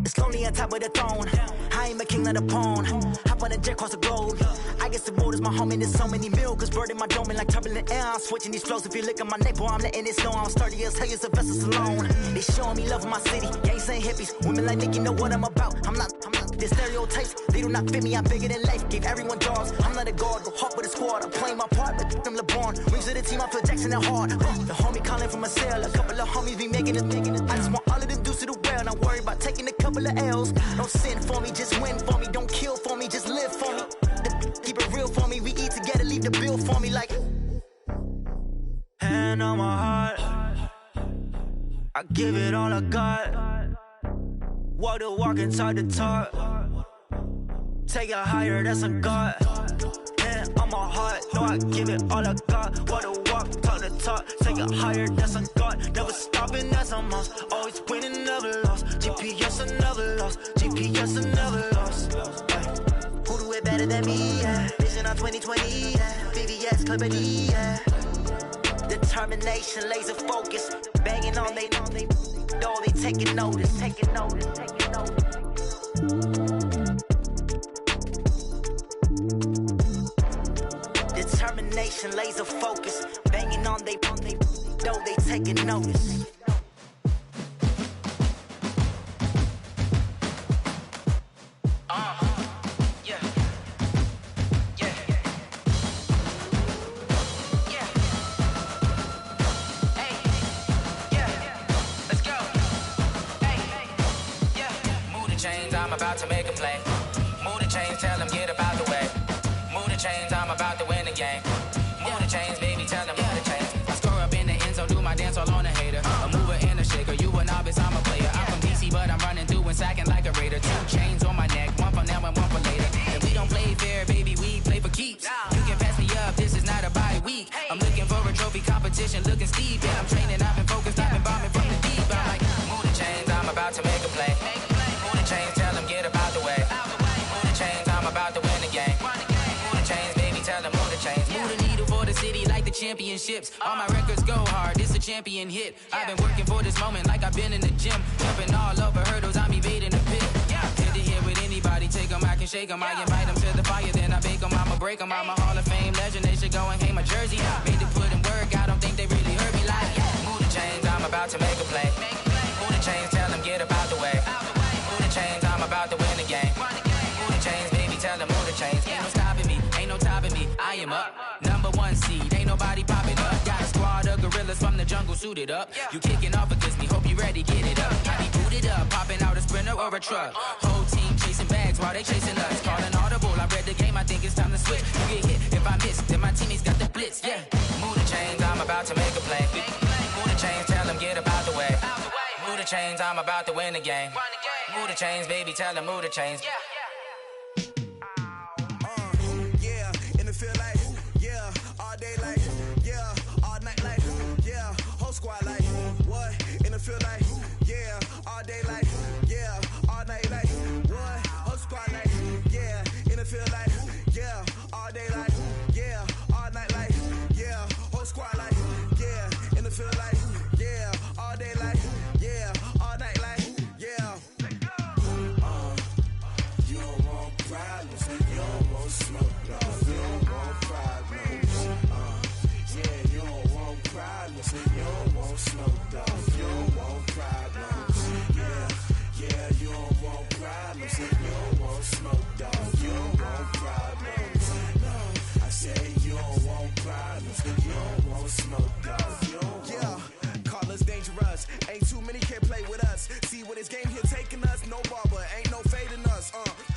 It's lonely on top of the throne. I ain't a king, not a pawn. Hop on a jet across the globe. I guess the world is my home and there's so many milkers burning my dome like turbulent air. I'm switching these flows. If you look at my neck, boy, I'm letting it snow. I'm sturdy as hell as a vessel alone. They showing me love in my city. Gang saying hippies. Women like Nicky know what I'm about. I'm not The stereotypes, they do not fit me, I'm bigger than life. Gave everyone dogs, I'm not a guard, go hard with a squad. I'm playing my part, but them LeBron. Rings to the team, I feel Jackson and hard. The homie calling from a cell, a couple of homies be making it. I just want all of them dudes to do well, not worry about taking a couple of L's. Don't sin for me, just win for me. Don't kill for me, just live for me. Keep it real for me, we eat together, leave the bill for me like. Hand on my heart, I give it all I got. Walk the walk and talk the talk. Take it higher, that's a God. Hand on my heart, no, I give it all I got. Walk the walk, talk the talk. Take it higher, that's a God. Never stopping, that's a must. Always winning, never lost. GPS, I never lost. GPS, I never lost. Who do it better than me? Yeah. Vision on 2020. Yeah. VVS, Clippity. Yeah. Determination, laser focus. Banging on they know they taking notice. Taking notice. Taking notice. Determination, laser focus. Banging on they know they taking notice. About to make a play. Move the chains, tell them get about the way. Move the chains, I'm about to win the game. Move the chains, baby, tell them move the chains. I score up in the end zone, do my dance all on a hater. A mover and a shaker, you a novice, I'm a player. I'm from DC, but I'm running through and sacking like a raider. 2 chains on my neck, one for now and one for later. And we don't play fair, baby, we play for keeps. You can pass me up, this is not a bye week. I'm looking for a trophy competition, looking steep. Yeah, I'm training, I've been focused, I've been bombing from the deep. I'm like, move the chains, I'm about to make a play. Move the chains, tell them get about the way. Move the chains, I'm about to win the game. Move the chains, baby, tell them move the chains. Move the needle for the city like the championships. All my records go hard, it's a champion hit. I've been working for this moment like I've been in the gym. Jumping all over hurdles, I'm evading the pit. Head to head with anybody, take them, I can shake them. I invite them to the fire, then I bake them, I'ma break them. I'm a Hall of Fame legend, they should go and hang my jersey. Made to put in work, I don't think they really heard me like. Move the chains, I'm about to make a play. Move the chains, tell them get about the way. Move the chains, I'm about to win the game. Move the chains, baby, tell them move the chains. Ain't no stopping me, ain't no topping me. I am up, number 1 seed, ain't nobody popping up. Got a squad of gorillas from the jungle suited up. You kicking off against me, hope you ready, get it up. I be booted up, popping out a sprinter or a truck. Whole team chasing bags while they chasing us. Calling audible, I read the game, I think it's time to switch. You get hit, if I miss, then my teammates got the blitz, yeah. Move the chains, I'm about to make a play. Move the chains, tell them get about the way. Move the chains, I'm about to win the game. Move the chains, baby, tell them move the chains. Yeah, in the field like, yeah, all day like, yeah, all night like, yeah, whole squad like, what? In the field like, yeah, all day like, yeah, all night like, what? Whole squad like, yeah, in the field like, yeah, all day like, yeah, all night like, yeah, whole squad like, yeah, in the field like, yeah, all day like, yeah, all night like, yeah. You don't want problems, you don't want smoke, no. You don't want problems, yeah, you don't want problems, you don't want smoke, dog. You don't want problems, yeah, you don't want problems, you don't want smoke, dog. You don't want problems, no. I say you don't want problems, you don't want smoke, dog. You don't want. Yeah, call us dangerous, ain't too many can play with us. See what this game here taking us, no barber, ain't no fading us.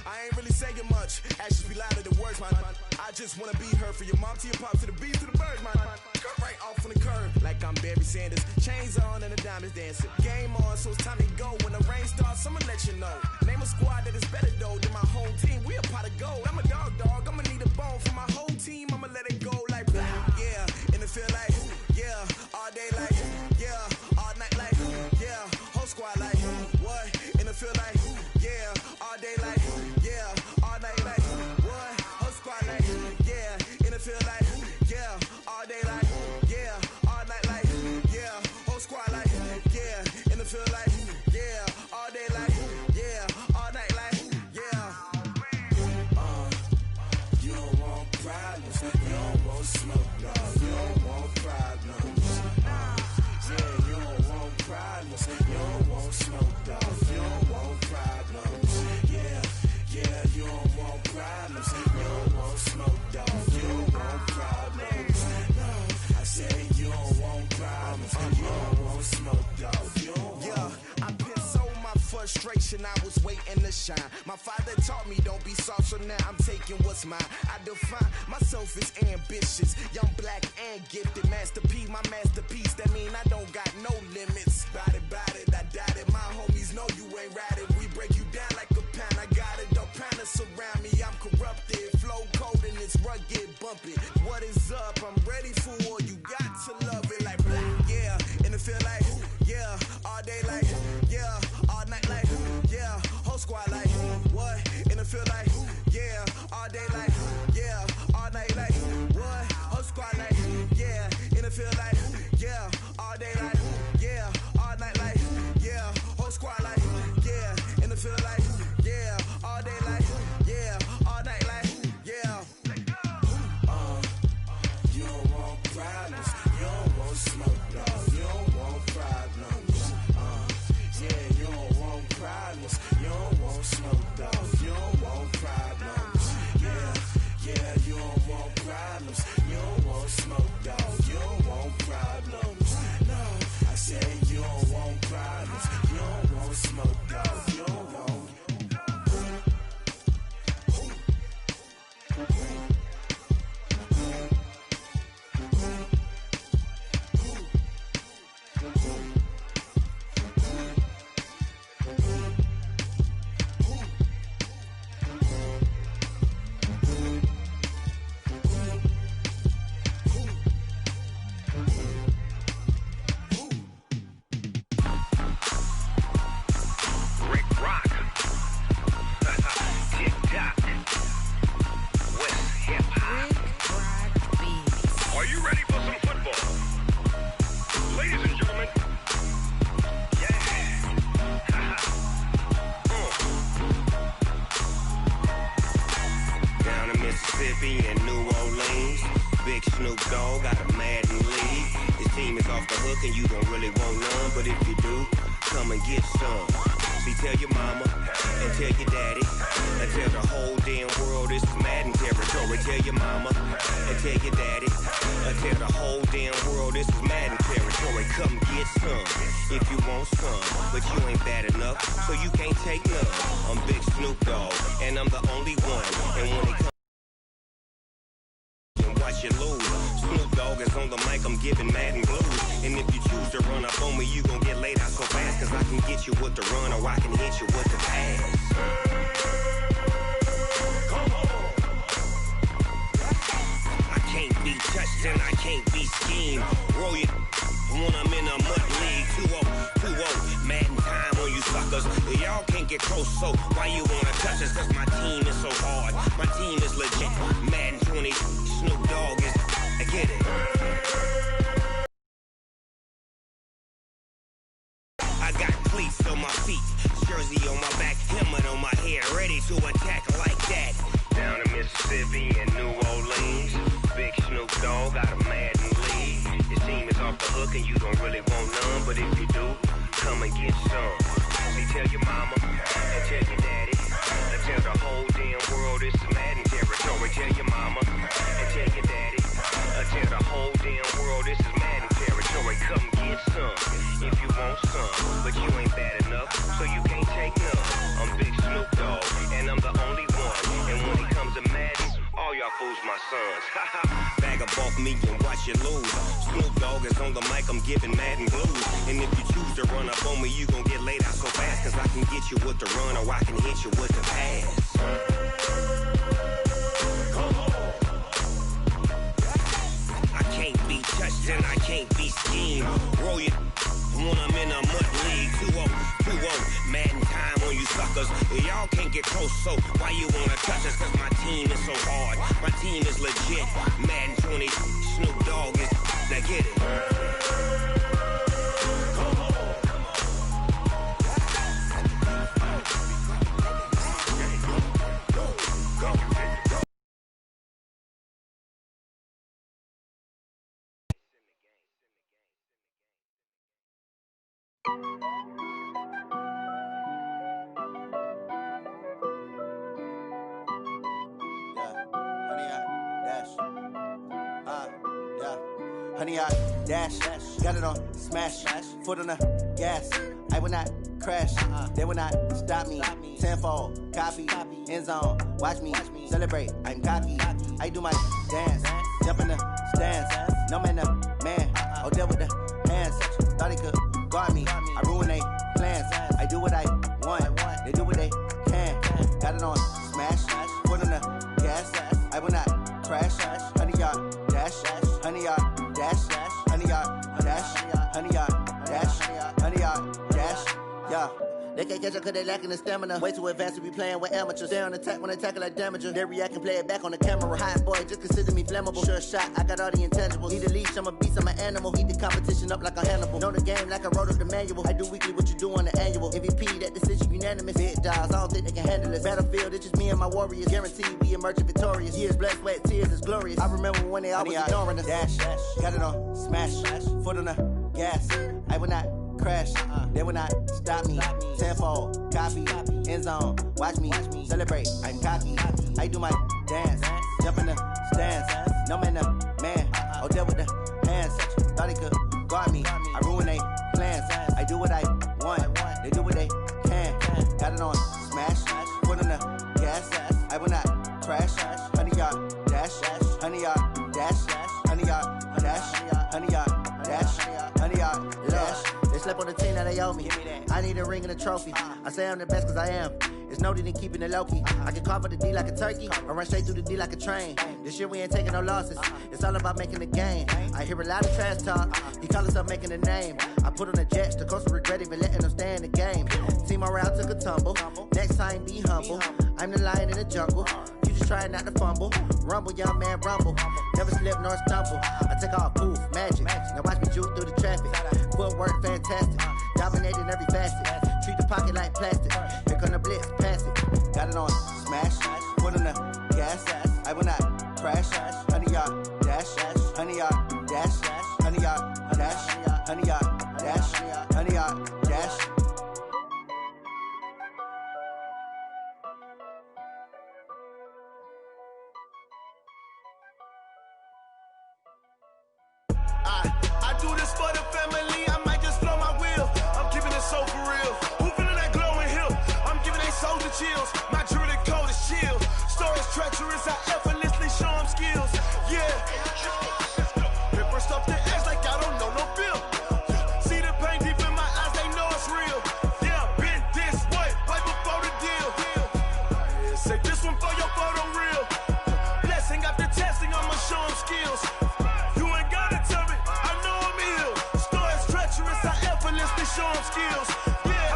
I ain't really saying much. Actions be louder than words, man. I just wanna be heard from your mom to your pop to the beat to the birds, man. Cut right off on the curb, like I'm Barry Sanders. Chains on and the diamonds dancing. Game on, so it's time to go. When the rain starts, I'ma let you know. Name a squad that is better though than my whole team. We a pot of gold. I'm a dog. I'ma need a bone for my whole team. I'ma let it go like, yeah. In the field like, yeah. All day like, yeah. All night like, yeah. Whole squad like, what? In the field like, yeah. All day like, yeah. All night like, what? Whole squad like, yeah. In the field like, yeah. All day like, yeah. All night like, yeah. Whole squad like, yeah. In the field like, yeah. All day like, yeah. All night like, yeah. You don't want problems, you don't want smoke, no. You don't want problems, yeah. You don't want problems, you don't want smoke, dog. You don't want problems, yeah. problems. You don't want smoke, dog. You don't want problems. No, I said you don't want problems. You don't want smoke, dog. You don't want. Yeah, I pissed so my frustration, I was waiting to shine. My father taught me don't be soft, so now I'm taking what's mine. I define myself as ambitious, young, black, and gifted. Master P, my masterpiece, that mean I don't got no limits. Bout it, I doubt it. My homies know you ain't ratted. We break you down like a pound. I got it, don't pound us around me. I'm corrupted, flow cold and it's rugged, bumpy. What is up? I'm ready for war. You got to love it like black, yeah. And it feel like, yeah, all day like, yeah, all night like, yeah, whole squad like, what? And it feel like, yeah, all day like, yeah, all night like, what? Whole squad like, yeah, and it feel like, yeah, all day like, yeah, all night like, yeah, whole squad like, yeah, and it feel like, yeah, all day like, yeah, all night like, yeah. You don't want problems, you don't want smoke, no, you don't want problems. Yeah, you don't want problems, you don't want smoke, dog, you don't want problems. Yeah, you don't want problems, you don't want smoke, dog, you don't want problems. No, I said you don't want problems, you don't want smoke, dog, you don't want. 100-yard dash. Got it on smash. Foot on the gas. I will not crash. They will not stop me. Tenfold, copy, end zone. Watch me celebrate. I'm cocky. I do my dance. Jump in the stands. No man, man. Oh, there with the hands. Thought he could guard me. I ruin they plans. I do what I want. They do what they can. Got it on smash. Foot on the gas. I will not crash. 100-yard dash. 100-yard dash. 100-yard dash. 100-yard dash. 100-yard dash. Yeah. They can't catch up cause they lacking the stamina. Way too advanced to be playing with amateurs. Stay on attack when attacking like damager. They react and play it back on the camera. Hot boy, just consider me flammable. Sure shot, I got all the intangibles. Need a leash, I'm a beast, I'm an animal. Heat the competition up like a Hannibal. Know the game like I wrote up the manual. I do weekly what you do on the annual. MVP, that decision unanimous. Big dials, I don't think they can handle this. Battlefield, it's just me and my warriors. Guaranteed we emerging victorious. Years, blood, sweat, tears, it's glorious. I remember when they always ignoring us. Dash, got it on smash. Foot on the gas. I will not crash. They will not stop me. Tenfold, copy, end zone. Watch me celebrate. I'm cocky. I do my dance. Jump in the stands. No man, man. Oh, there with the hands. Thought he could guard me. I ruin they plans. I do what I want. They do what they can. Got it on smash. Foot on the gas. I will not crash. 100-yard dash. 100-yard dash. 100-yard dash. 100-yard dash. 100-yard dash. They slept on the team that they owe me. I need a ring and a trophy. I say I'm the best cause I am. It's noted in keeping it low-key. I can carve up the D like a turkey or run straight through the D like a train. This year we ain't taking no losses. It's all about making the game. I hear a lot of trash talk. He call himself making a name. I put on the Jets. The coach will regret even letting them stay in the game. Team morale took a tumble. Next time be humble. I'm the lion in the jungle. You just try not to fumble. Rumble, young man, rumble. Never slip nor stumble. I take off poof, magic. Now watch me juke through the traffic. Footwork fantastic. Dominating every facet. Treat the pocket like plastic. Here come the blitz, pass it. Got it on smash. Foot on the gas. I will not crash. 100-yard dash. 100-yard dash. 100-yard dash. 100-yard dash. 100-yard dash. I do this for the family. I might just blow my wheel. I'm keeping it so for real. Who feeling that glowing hill? I'm giving they soldier chills. My jewelry code is chill. Stories treacherous. I effortlessly show them skills. Yeah. Paper stuff the edge like I don't know no bill. See the pain deep in my eyes. They know it's real. Yeah, been this way before the deal. Say this one for your photo real. Blessing after testing. I'ma show them skills. Show them skills. Yeah,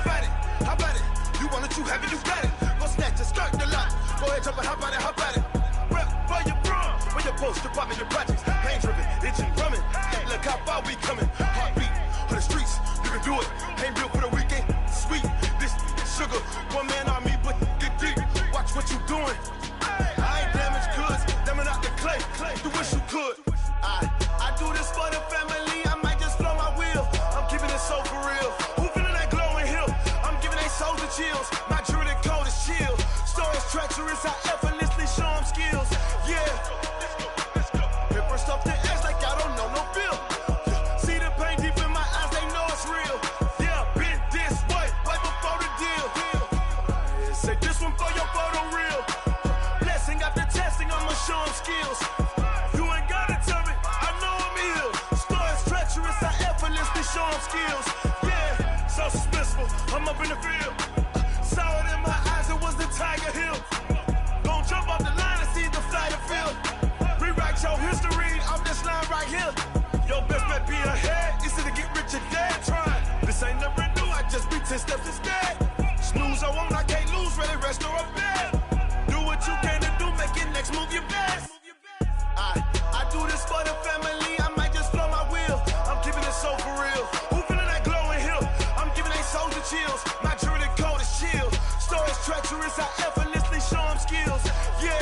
how about it? You want it, you have it, you got it. Go snatch a skirt the lot. Go ahead, jump it, how about it? Rep for your bro, for your post, department, your projects. Pain driven, itching, drumming. Hey, look how far we coming. Heartbeat on the streets, you can do it. Ain't built for the weekend. Sweet, this sugar, one man army, but get deep. Watch what you doing. I ain't damaged goods, damn out the clay. You wish you could. I do this for the family. I might just blow my wheel. I'm keeping it so for real. Who feeling that glowing hill? I'm giving they soldier chills. My jewelry code is chill. Stories treacherous. I effortlessly show them skills. Yeah. Paper stuff the edge like I don't know no bill. See the pain deep in my eyes. They know it's real. Yeah, been this way before the deal. Say this one for your photo real. Blessing after testing. I'ma show them skills. You ain't gotta tell me. I know I'm ill. Stories treacherous. I effortlessly show them skills. Yeah, so suspenseful. I'm up in the field. Saw it in my eyes. It was the Tiger Hill. Don't jump off the line and see the fly the field. Rewrite your history off this line right here. Your best bet be ahead. Easy to get rich or dead. Try. This ain't never new. I just be 10 steps instead. Snooze I won't. I can't lose. Ready, rest or a bed. Do what you can to do. Make your next move your best. I do this for the family. I might just blow my wheel. I'm keeping it so for real. Who feeling that glowing hill? I'm giving they soldier chills. My jewelry code is chill. Stories treacherous. I effortlessly show them skills. Yeah.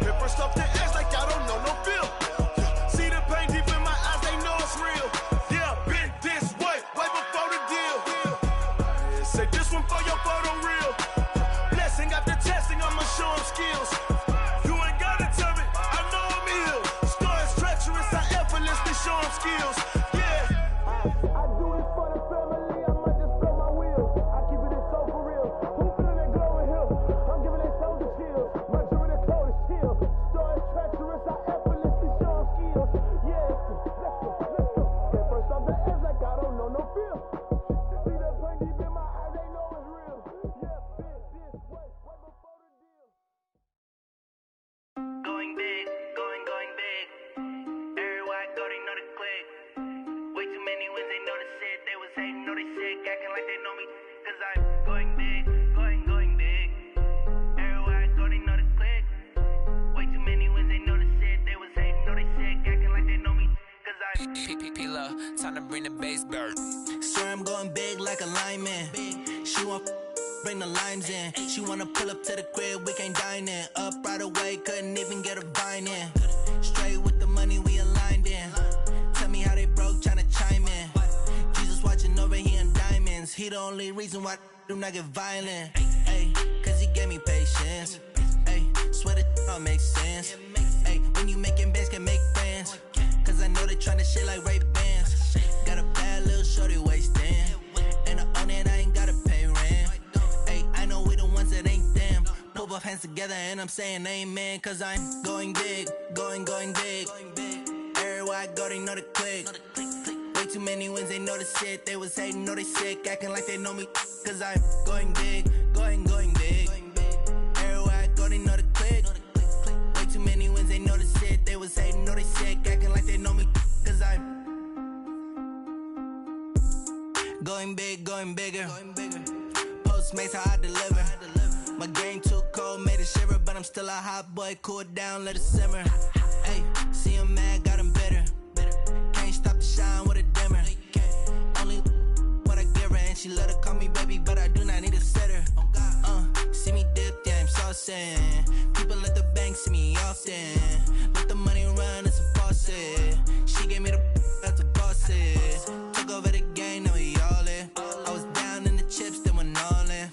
Paper stuff the edge like I don't know no bill. See the pain deep in my eyes. They know it's real. Yeah, been this way before the deal. Say this one for your photo real. time to bring the bass bird. Swear I'm going big like a lineman. She want bring the limes in. She wanna pull up to the crib, we can't dine in. Up right away, couldn't even get a vine in. Straight with the money we aligned in. Tell me how they broke, tryna chime in. Jesus watching over here in diamonds. He the only reason why do not get violent. Ay, cause he gave me patience. Ay, swear that all makes sense. Ay, when you making bands, can make friends. Cause I know they tryna shit like Ray-Bans. Got a bad little shorty wasting. And I own it, I ain't gotta pay rent. Ay, I know we the ones that ain't them. Pull both hands together and I'm saying amen. Cause I'm going big, going big. Everywhere I go, they know the click. Way too many wins, they know the shit. They was hating, know they sick, acting like they know me. Cause I'm going big, going big. Everywhere I go, they know the click. Way too many wins, they know the shit. They was hating, know they sick, acting like they know me. Cause I'm going big, going bigger. Postmates how I deliver. My game too cold, made it shiver. But I'm still a hot boy, cool it down, let it simmer. Hey, see him mad, got him bitter. Can't stop the shine with a dimmer. Only what I give her, and she let her call me baby, but I do not need a sitter. See me dip, yeah, I'm saucing. People at the bank see me often. Let the money run, it's a faucet. She gave me the that's a boss it. Took over the game, now we all in. I was down in the chips, then went all in.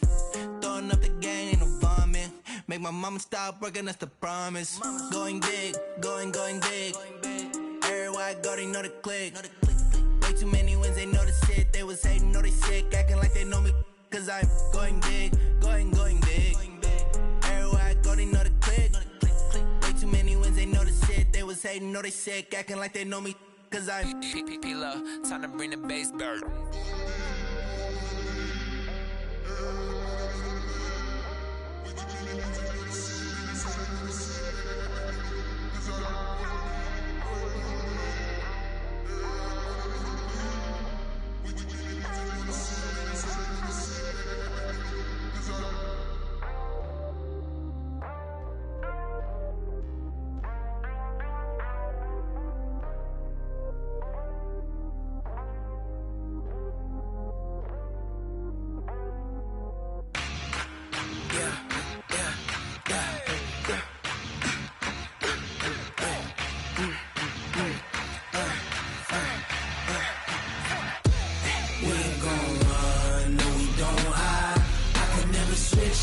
Throwing up the game, ain't no vomit. Make my mama stop working, that's the promise. Going big, going big. Everywhere I go, they know the click. Way too many wins, they know the shit. They was hating, know they sick, acting like they know me. Cause I'm going big, going big. Everywhere I go, they know the click. Way too many wins, they know the shit. They was hating, know they sick, acting like they know me. Cause I'm P-P-P-Love, time to bring the bass bird.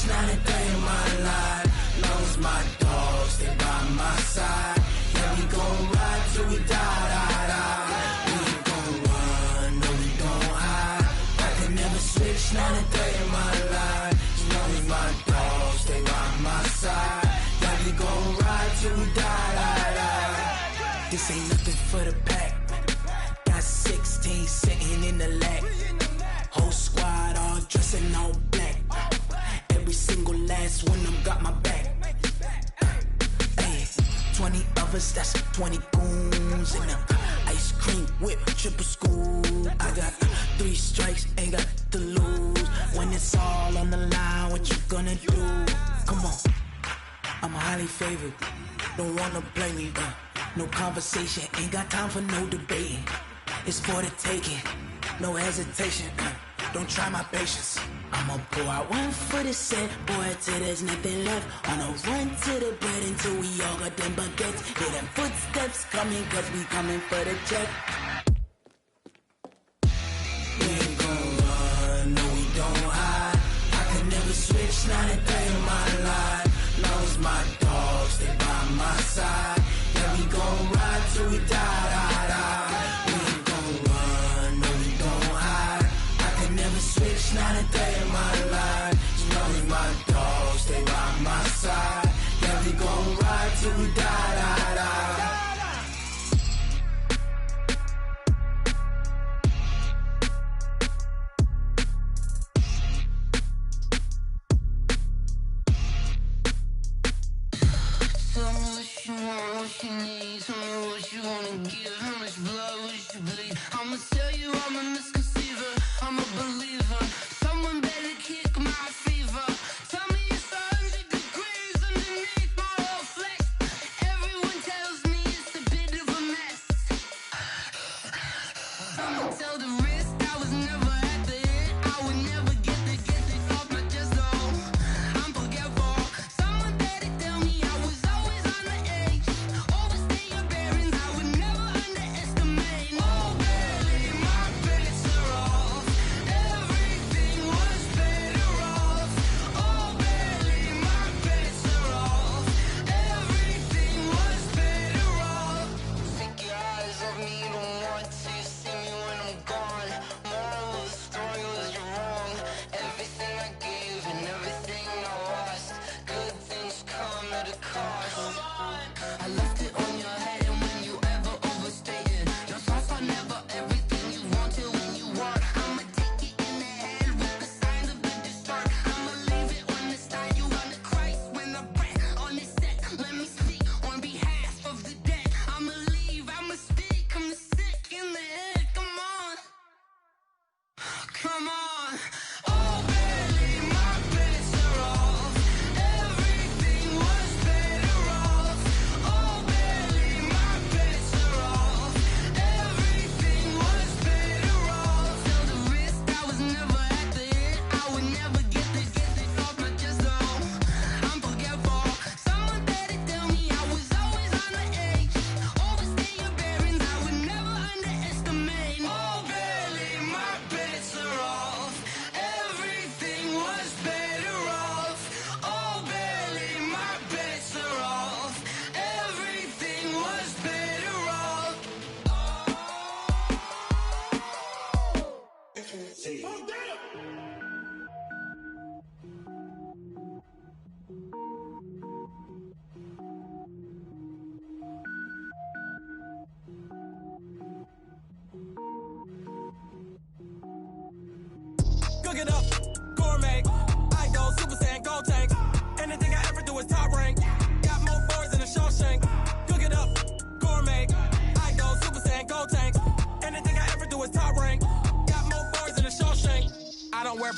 Not a day in my life. Long as my dogs stay by my side. Yeah, we gon' ride till we die, die, die. We ain't gon' run, no, we gon' hide. I can never switch, not a day in my life. As long as my dogs stay by my side. Yeah, we gon' ride till we die, die, die. This ain't nothing for the pack. Got 16 sitting in the lap. Whole squad all dressing all black. Every single last one of them got my back. Ay, 20 of us, that's 20 goons. And ice cream whip, triple scoop. I got 3 strikes, ain't got to lose. When it's all on the line, what you gonna do? Come on, I'm highly favored. Don't wanna blame me, no conversation, ain't got time for no debating. It's for the taking, no hesitation. Don't try my patience. I'ma pour out one for the set, boy, till there's nothing left. On a run to the bread until we all got them baguettes. Hear them footsteps coming, cause we coming for the check. We ain't gon' run, no, we don't hide. I can never switch, not a day in my life. Long as my dogs stay by my side. Yeah, we gon' ride till we die, die, die. We ain't gon' run, no, we don't hide. I can never switch, not a day in my life. As long as my dogs stay by my side. Yeah, we gon' ride till we die, die, die. Tell me what you want, what you need. Tell me what you wanna give. How much blood would you bleed? I'ma tell you I'm a misconceiver. I'm a believer. Someone better kick my fever. Tell me it's 100 degrees underneath my whole flesh. Everyone tells me it's a bit of a mess. I'ma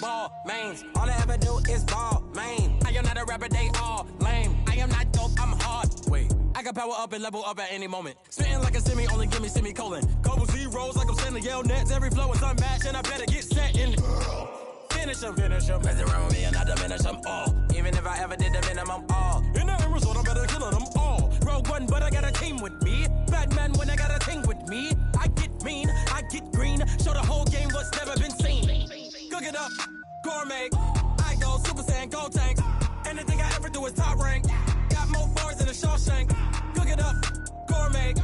ball, mains. All I ever do is ball, main. I am not a rapper, they all lame. I am not dope, I'm hard. Wait, I can power up and level up at any moment. Spitting like a semi, only give me semicolon. Couple zeros like I'm sending yell nets. Every flow is unmatched and I better get set in. Finish them. Mess around with me and I diminish them all. Even if I ever did the minimum all. In the end result, I'm better killing them all. Rogue one, but I got a team with me. Batman when I got a team with me. I get mean, I get green. Show the whole game what's never been seen. Cook it up, gourmet. I go Super Saiyan, Gold Tank. Anything I ever do is top rank. Got more bars than a Shawshank. Cook it up, gourmet.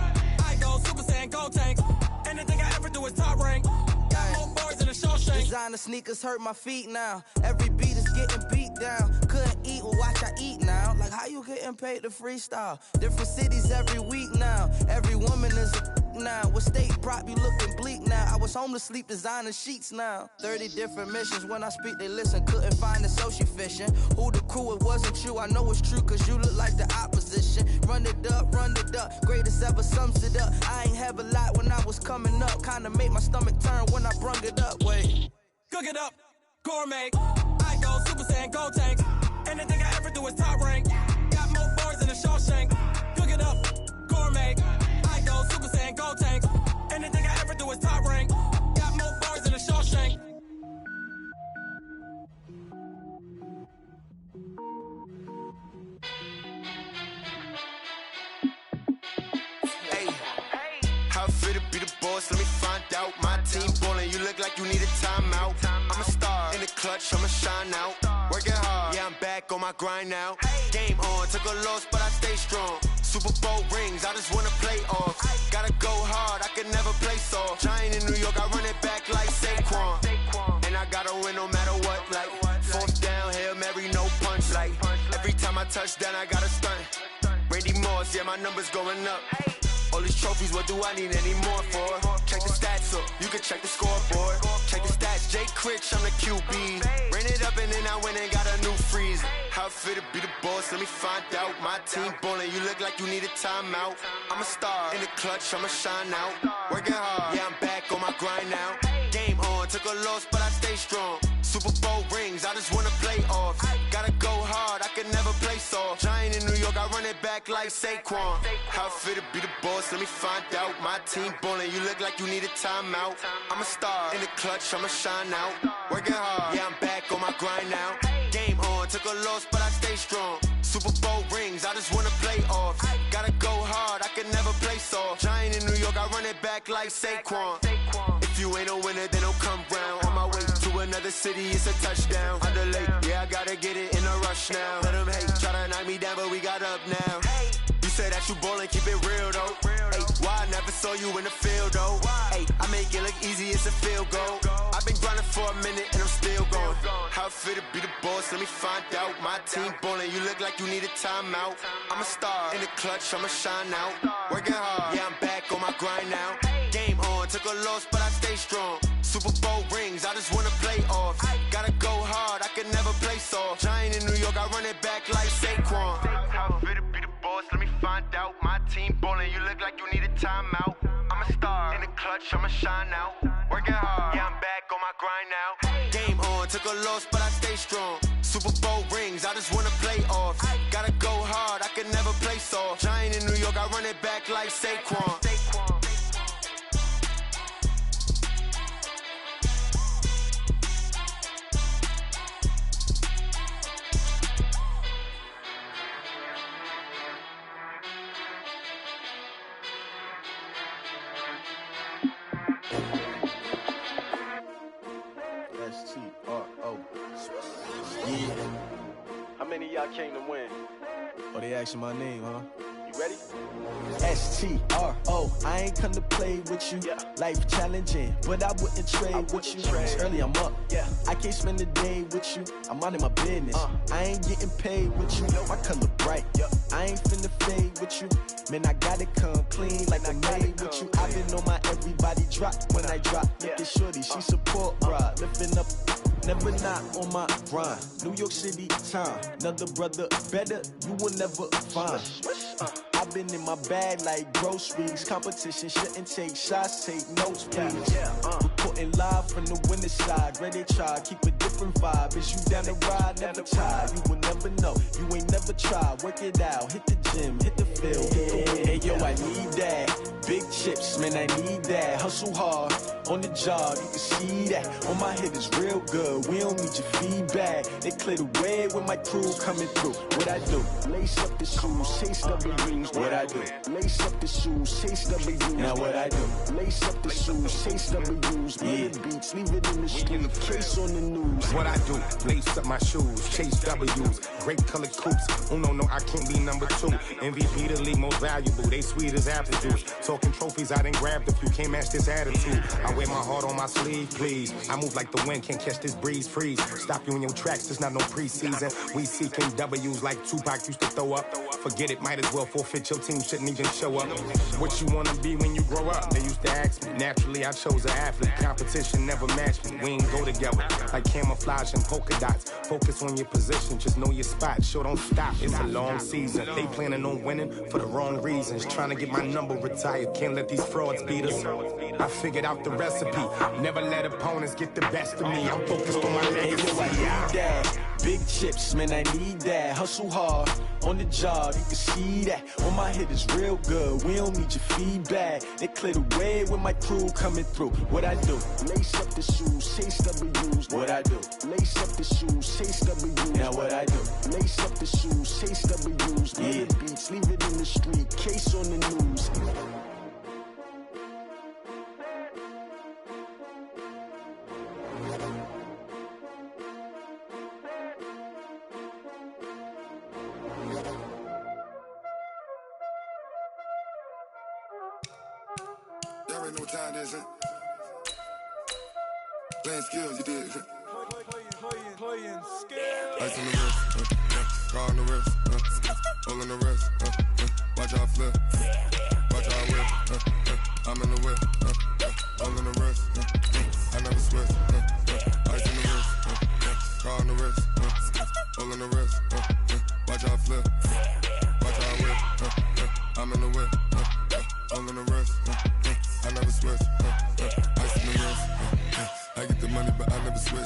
I go Super Saiyan, Gold Tank. Anything I ever do is top rank. Got more bars than a Shawshank. Designer sneakers hurt my feet now. Every beat is getting beat down. Couldn't eat, well watch I eat now. Like how you getting paid to freestyle? Different cities every week now. Every woman is a now. What state prop you looking bleak now? I was home to sleep designer sheets now. 30 different missions. When I speak they listen. Couldn't find the social fishing. Who the crew? It wasn't you. I know it's true cause you look like the opposition. Run it up. Greatest ever sums it up. I ain't have a lot when I was coming up. Kinda made my stomach turn when I brung it up. Wait. Cook it up, gourmet. I go Super Saiyan, Gold Tank. Anything I ever do is top rank. Got more bars than a Shawshank. Cook it up, gourmet. I go Super Saiyan, Gold Tank. Anything I ever do is top rank. Got more bars than a Shawshank. How fit to be the boss? Let me find out. My team ballin', you look like you need a timeout. I'm a star in the clutch, I'ma shine out. Working hard, yeah, I'm back on my grind now. Game on, took a loss, but I stay strong. Super Bowl rings, I just wanna play off. Gotta go hard, I can never play soft. Giant in New York, I run it back like Saquon. And I gotta win no matter what, like fourth down, Hail Mary, no punch. Like every time I touch down, I gotta stunt. Randy Moss, yeah, my numbers going up. All these trophies, what do I need any more for? Check the stats up, you can check the scoreboard. Check the stats, Jay Critch, I'm the QB. Ran it up and then I went and got a new freeze. How fit to be the boss, let me find out. My team ballin', you look like you need a timeout. I'm a star in the clutch, I'ma shine out. Working hard, yeah, I'm back on my grind now. Game on, took a loss, but I stay strong. Super Bowl rings, I just wanna play off. Gotta go hard, I can never play soft. Giant in New York, I run it back like Saquon. How fit to be the boss, let me find out. My team ballin', you look like you need a timeout. I'm a star in the clutch, I'ma shine out. Working hard, yeah, I'm back on my grind now. Game on, took a loss, but I stay strong. Super Bowl rings, I just wanna play off. Gotta go hard, I can never play soft. Giant in New York, I run it back like Saquon. If you ain't a winner, then don't come round. On my way to another city, it's a touchdown. Underlay, yeah, I gotta get it in a rush now. Let them hate, try to knock me down, but we got up now. You say that you ballin', keep it real though. Hey, why I never saw you in the field though? Hey, I make it look easy, it's a field goal. I've been grinding for a minute and I'm still going. How fit to be the boss, let me find out. My team ballin', you look like you need a timeout. I'm a star in the clutch, I'ma shine out. Working hard, yeah, I'm back on my grind now. Game on, took a loss, but I stay strong. Super Bowl rings, I just wanna play off. Gotta go hard, I can never play soft. Giant in New York, I run it back like Saquon. How fit to be the boss, let me find out. My team ballin', you look like you need a timeout. I'm a star in the clutch, I'ma shine out. Working hard, yeah, I'm back on my grind now. Game on, took a loss, but I stay strong. Super Bowl rings, I just wanna play off. Gotta go hard, I can never play soft. Giant in New York, I run it back like Saquon. How many of y'all came to win? Oh, they asking my name, huh? You ready? S-T-R-O, I ain't come to play with you. Life challenging, but I wouldn't trade with you. It's early, I'm up. I can't spend the day with you. I'm minding my business. I ain't getting paid with you. My color bright. I ain't finna fade with you. Man, I gotta come clean like I'm made with you. I've been on my everybody drop when I drop. Look at shorty, she support, bruh. Lifting up, never not on my grind. New York City time, another brother better, you will never find. I've been in my bag like groceries. Competition shouldn't take shots, take notes, please. Reporting live from the winning side. Ready to try, keep a different vibe. Is you down the ride, never tired. You will never know, you ain't never tried. Work it out, hit the gym, hit the field, hit the win. Hey yo, I need that. Big chips, man, I need that. Hustle hard, on the job, you can see that. On my hit is real good, we don't need your feedback. They clear the way when my crew coming through. What I do? Lace up the shoes, chase W's. What I do? Lace up the shoes, chase W's. Now what I do? Lace up the shoes, chase W's. Million beats, leave it in the street, case on the news. What I do? Lace up my shoes, chase W's. Great colored coops. Oh no, I can't be number 2. MVP the league most valuable. They sweet as apple juice. Talking trophies, I done grabbed a few. Can't match this attitude. I wear my heart on my sleeve, please. I move like the wind, can't catch this breeze. Freeze. Stop you in your tracks. There's not no preseason. We seeking W's like Tupac used to throw up. Forget it, might as well forfeit. Your team shouldn't even show up. What you wanna be when you grow up? They used to ask me. Naturally, I chose an athlete. Competition never matched me. We ain't go together like camouflage and polka dots. Focus on your position, just know your spot. Sure, don't stop. It's a long season. They planning on winning for the wrong reasons. Trying to get my number retired. Can't let these frauds beat us. I figured out the recipe. Never let opponents get the best of me. I'm focused on my legacy. I need that. Big chips, man, I need that. Hustle hard, on the job, you can see that. On my hit is real good, we don't need your feedback. They clear the way when my crew coming through. What I do? Lace up the shoes, chase W's. What I do? Lace up the shoes, chase W's. Now what I do? Lace up the shoes, chase W's. Million beats, leave it in the street, case on the news. Y'all ain't no time this, huh? Playing skills, you did. Playing skills. Ice on the wrist, car on the wrist, all on the wrist, watch out flip, watch out whip, I'm in the whip, all on the wrist, I never switch, ice on the wrist, car on the wrist, all on the wrist, watch out flip, watch out whip, I'm in the whip, all on the wrist, I never switch, ice on the wrist, I get the money but I never switch.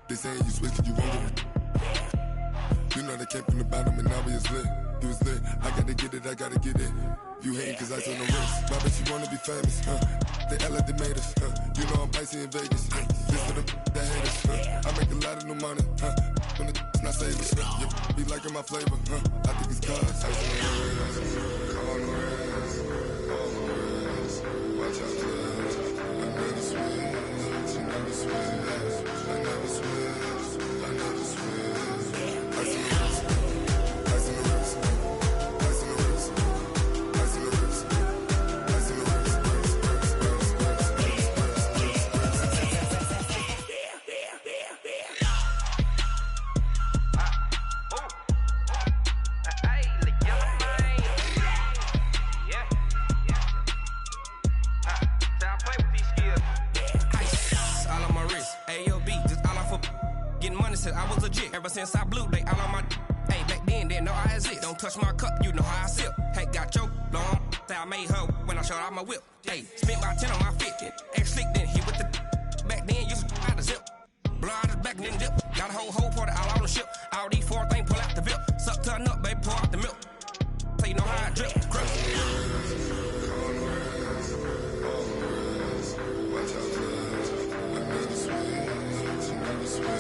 They saying you switch, you won't get it. You know they came from the bottom and now we is lit. You was lit, I gotta get it, I gotta get it. You hate cause ice on the wrist. My bitch, you wanna be famous, They act like they made us, You know I'm icy in Vegas, This for the that hate us, I make a lot of new money, When it's not savers, You be liking my flavor, I think it's cause ice on the wrist, on the wrist, on the wrist. Watch out, cuz I never switch, you never switch. I never switch, I never switch. Ice on the wrist, ice on the wrist, ice on the wrist, ice on the wrist, ice on the wrist, I was legit. Ever since I blew, they all on my hey, back then, didn't know I exist. Don't touch my cup, you know how I sip. Hey, got your long, say I made her when I showed out my whip. Hey, spent about 10 on my 50. Ex-slick, then hit with the back then, used to out the zip. Blow out his back, then dip. Got a whole party all on the ship. All these 4 things, pull out the VIP. Suck, turn up, baby, pour out the milk. So you know how I drip. Crush. Watch out, cuz I never switch, you never switch.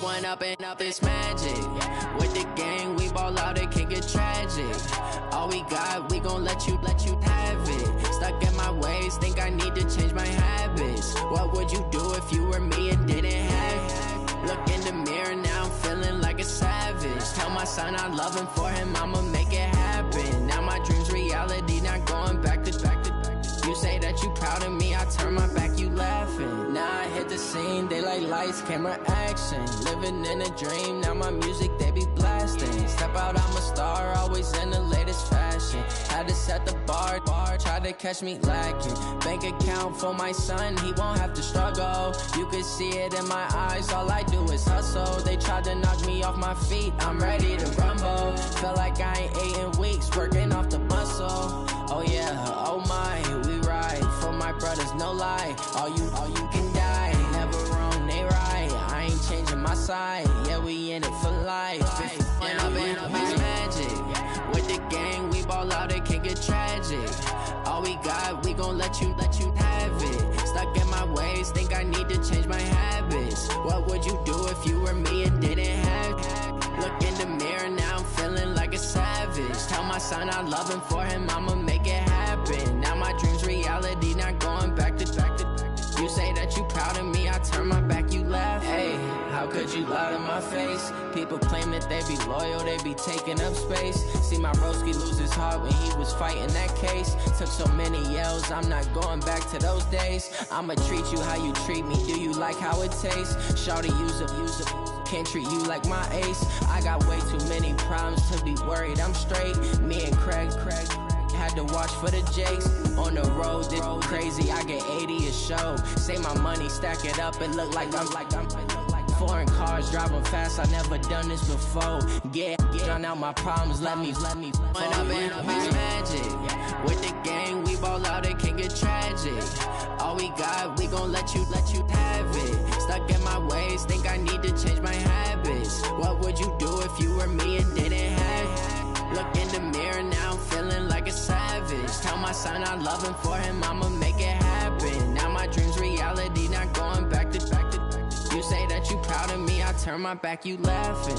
One up and up, it's magic. With the gang, we ball out, it can get tragic. All we got, we gon' let you have it. Stuck in my ways, think I need to change my habits. What would you do if you were me and didn't have it? Look in the mirror, now I'm feeling like a savage. Tell my son I love him, for him I'ma make it happen. Now my dream's reality, not going back to. You say that you proud of me, I turn my back, you laughing. Now I hit the scene, they like lights, camera, action. Living in a dream, now my music, they be blasting. Step out, I'm a star, always in the latest fashion. Had to set the bar, try to catch me lacking. Bank account for my son, he won't have to struggle. You can see it in my eyes, all I do is hustle. They tried to knock me off my feet, I'm ready to rumble. Feel like I ain't ate in weeks, working off the muscle. Oh yeah, oh my, we ride for my brothers, no lie. All you can die, never wrong, they right. I ain't changing my side, yeah, we in it for life. And I've been magic. With the gang, we ball out, it can get tragic. All we got, we gon' let you have it. Stuck in my ways, think I need to change my habits. What would you do if you were me and didn't have it? Look in the mirror, now I'm feeling like a savage. Tell my son I love him, for him I'ma make it happen. Now my dream's reality, not going back to. You say that you proud of me, I turn my back, you laugh. Hey, how could you lie to my face? People claim that they be loyal, they be taking up space. See my broski lose his heart when he was fighting that case. Took so many yells, I'm not going back to those days. I'ma treat you how you treat me, do you like how it tastes? Shawty, use it. Can't treat you like my ace. I got way too many problems to be worried, I'm straight. Me and Craig had to watch for the Jakes. On the road, this crazy, I get 80 a show. Say my money, stack it up, it look like I'm foreign cars, driving fast, I never done this before. Get drown out my problems, let me When up and up is magic. With the gang, we ball out, it can get tragic. All we got, we gon' let you have it. Stuck in my ways, think I need to change my habits. What would you do if you were me and didn't have it? Look in the mirror, now I'm feeling like a savage. Tell my son I love him, for him I'ma make it happen. Now my dream's reality, not going back to. You say that you proud of me, I turn my back, you laughing.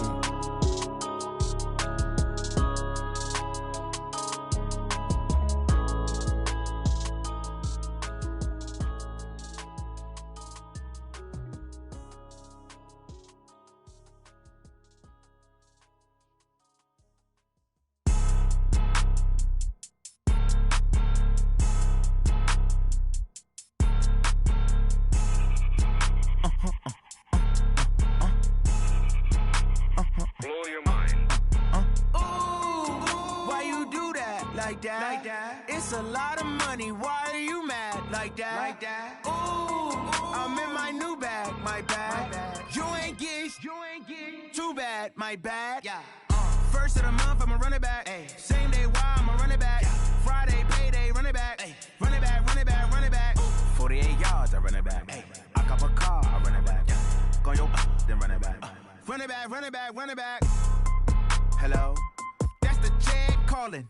It's a lot of money, why are you mad like that? Ooh, I'm in my new bag, my bad. You ain't get too bad, my bad. First of the month, I'ma run it back. Same day, why I'ma run it back. Friday, payday, run it back. Run it back, run it back, run it back. 48 yards, I run it back. I cop a car, I run it back. Go yo, then run it back. Run it back, run it back, run it back. Hello? That's the check calling.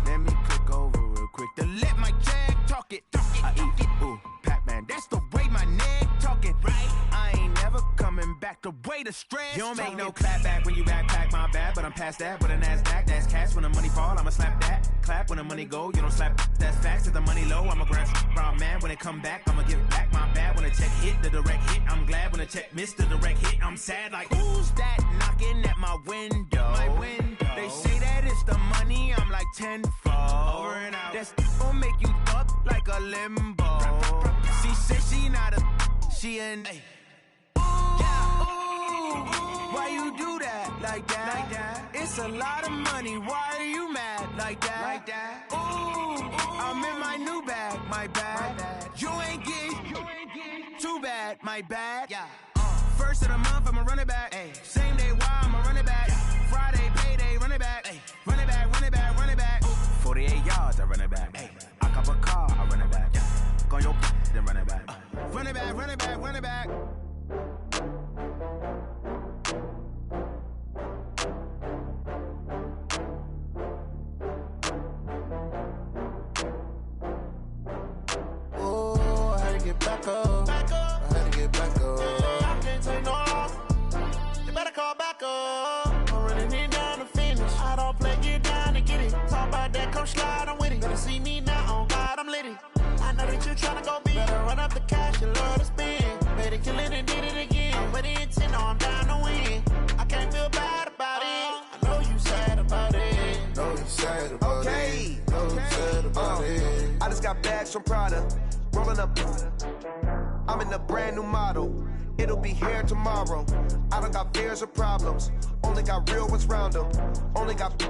Let me click over real quick to let my check talk it. I eat it, ooh, Pac-Man. That's the way my neck talking. Right? I ain't never coming back the way the stress. You don't make no clap back when you backpack, my bad. But I'm past that with a NASDAQ. That's cash when the money fall, I'ma slap that. Clap when the money go, you don't slap. That's facts. If the money low, I'ma grab brown man. When it come back, I'ma give it back. My bad when the check hit, the direct hit. I'm glad when the check missed the direct hit. I'm sad like, who's that knocking at my window? My window. They say that it's the money, I'm like tenfold. Over and out. That's gon' make you up like a limbo. She said she not a, she an. Ooh, why you do that like that? It's a lot of money, why are you mad like that? Ooh, I'm in my new bag, my bad. You ain't get too bad, my bad. First of the month, I'ma run it back. Same day, why I'ma run it back. Friday, payday, run it back. Run it back, run it back, run it back. 48 yards, I run it back. I cop a car, I run it back. Go yo, then run it back. Run it back, run it back, run it back. Oh, I had to get back up. I had to get back up. I can't take no loss. slide, I'm with it. Better see me now, on God, I'm litty. I know that you tryna go big. Better run up the cash, you love to spend. Better kill it and did it again. But the intent, no, I'm down to win. I can't feel bad about it. I know you sad about it. Know you sad about it. Know you sad about it. I just got bags from Prada. Rolling up. I'm in a brand new model. It'll be here tomorrow. I don't got fears or problems. Only got real ones round them. Only got.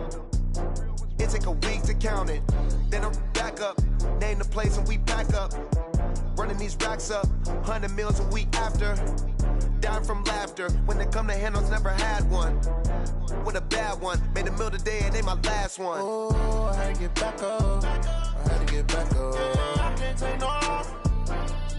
It take a week to count it. Then I'm back up. Name the place and we pack up. Running these racks up. 100 meals a week after. Dying from laughter. When they come to handles, never had one. With a bad one. Made a meal today and they my last one. Oh, I had to get back up. I had to get back up. I can't take no loss.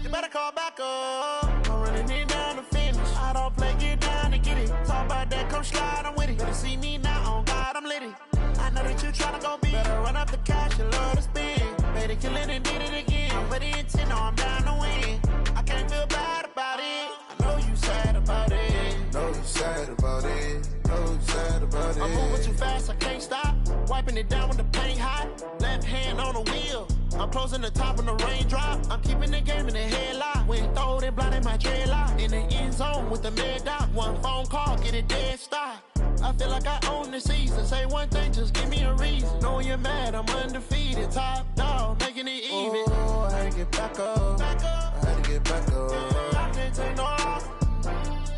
You better call back up. I'm running it down to finish. I don't play, get down to get it. Talk about that, come slide, I'm with it. Better see me now, on God, I'm litty. I know that you tryna go big. Better run up the cash, you love to spend. Better kill it and did it again. But the intent, no, I'm down to win. I can't feel bad about it. I know you sad about it. Know you sad about it. Know you sad about it. I'm moving too fast, I can't stop. Wiping it down with the paint hot. Left hand on the wheel. I'm closing the top when the raindrop. I'm keeping the game in the headlock. When throwed and blinded my dreadlock. In the end zone with the mad dot. One phone call, get it dead stop. I feel like I own the season. Say one thing, just give me a reason. Knowing you're mad, I'm undefeated. Top dog, making it even. Oh, I had to get back up. I had to get back up. I can't take no loss.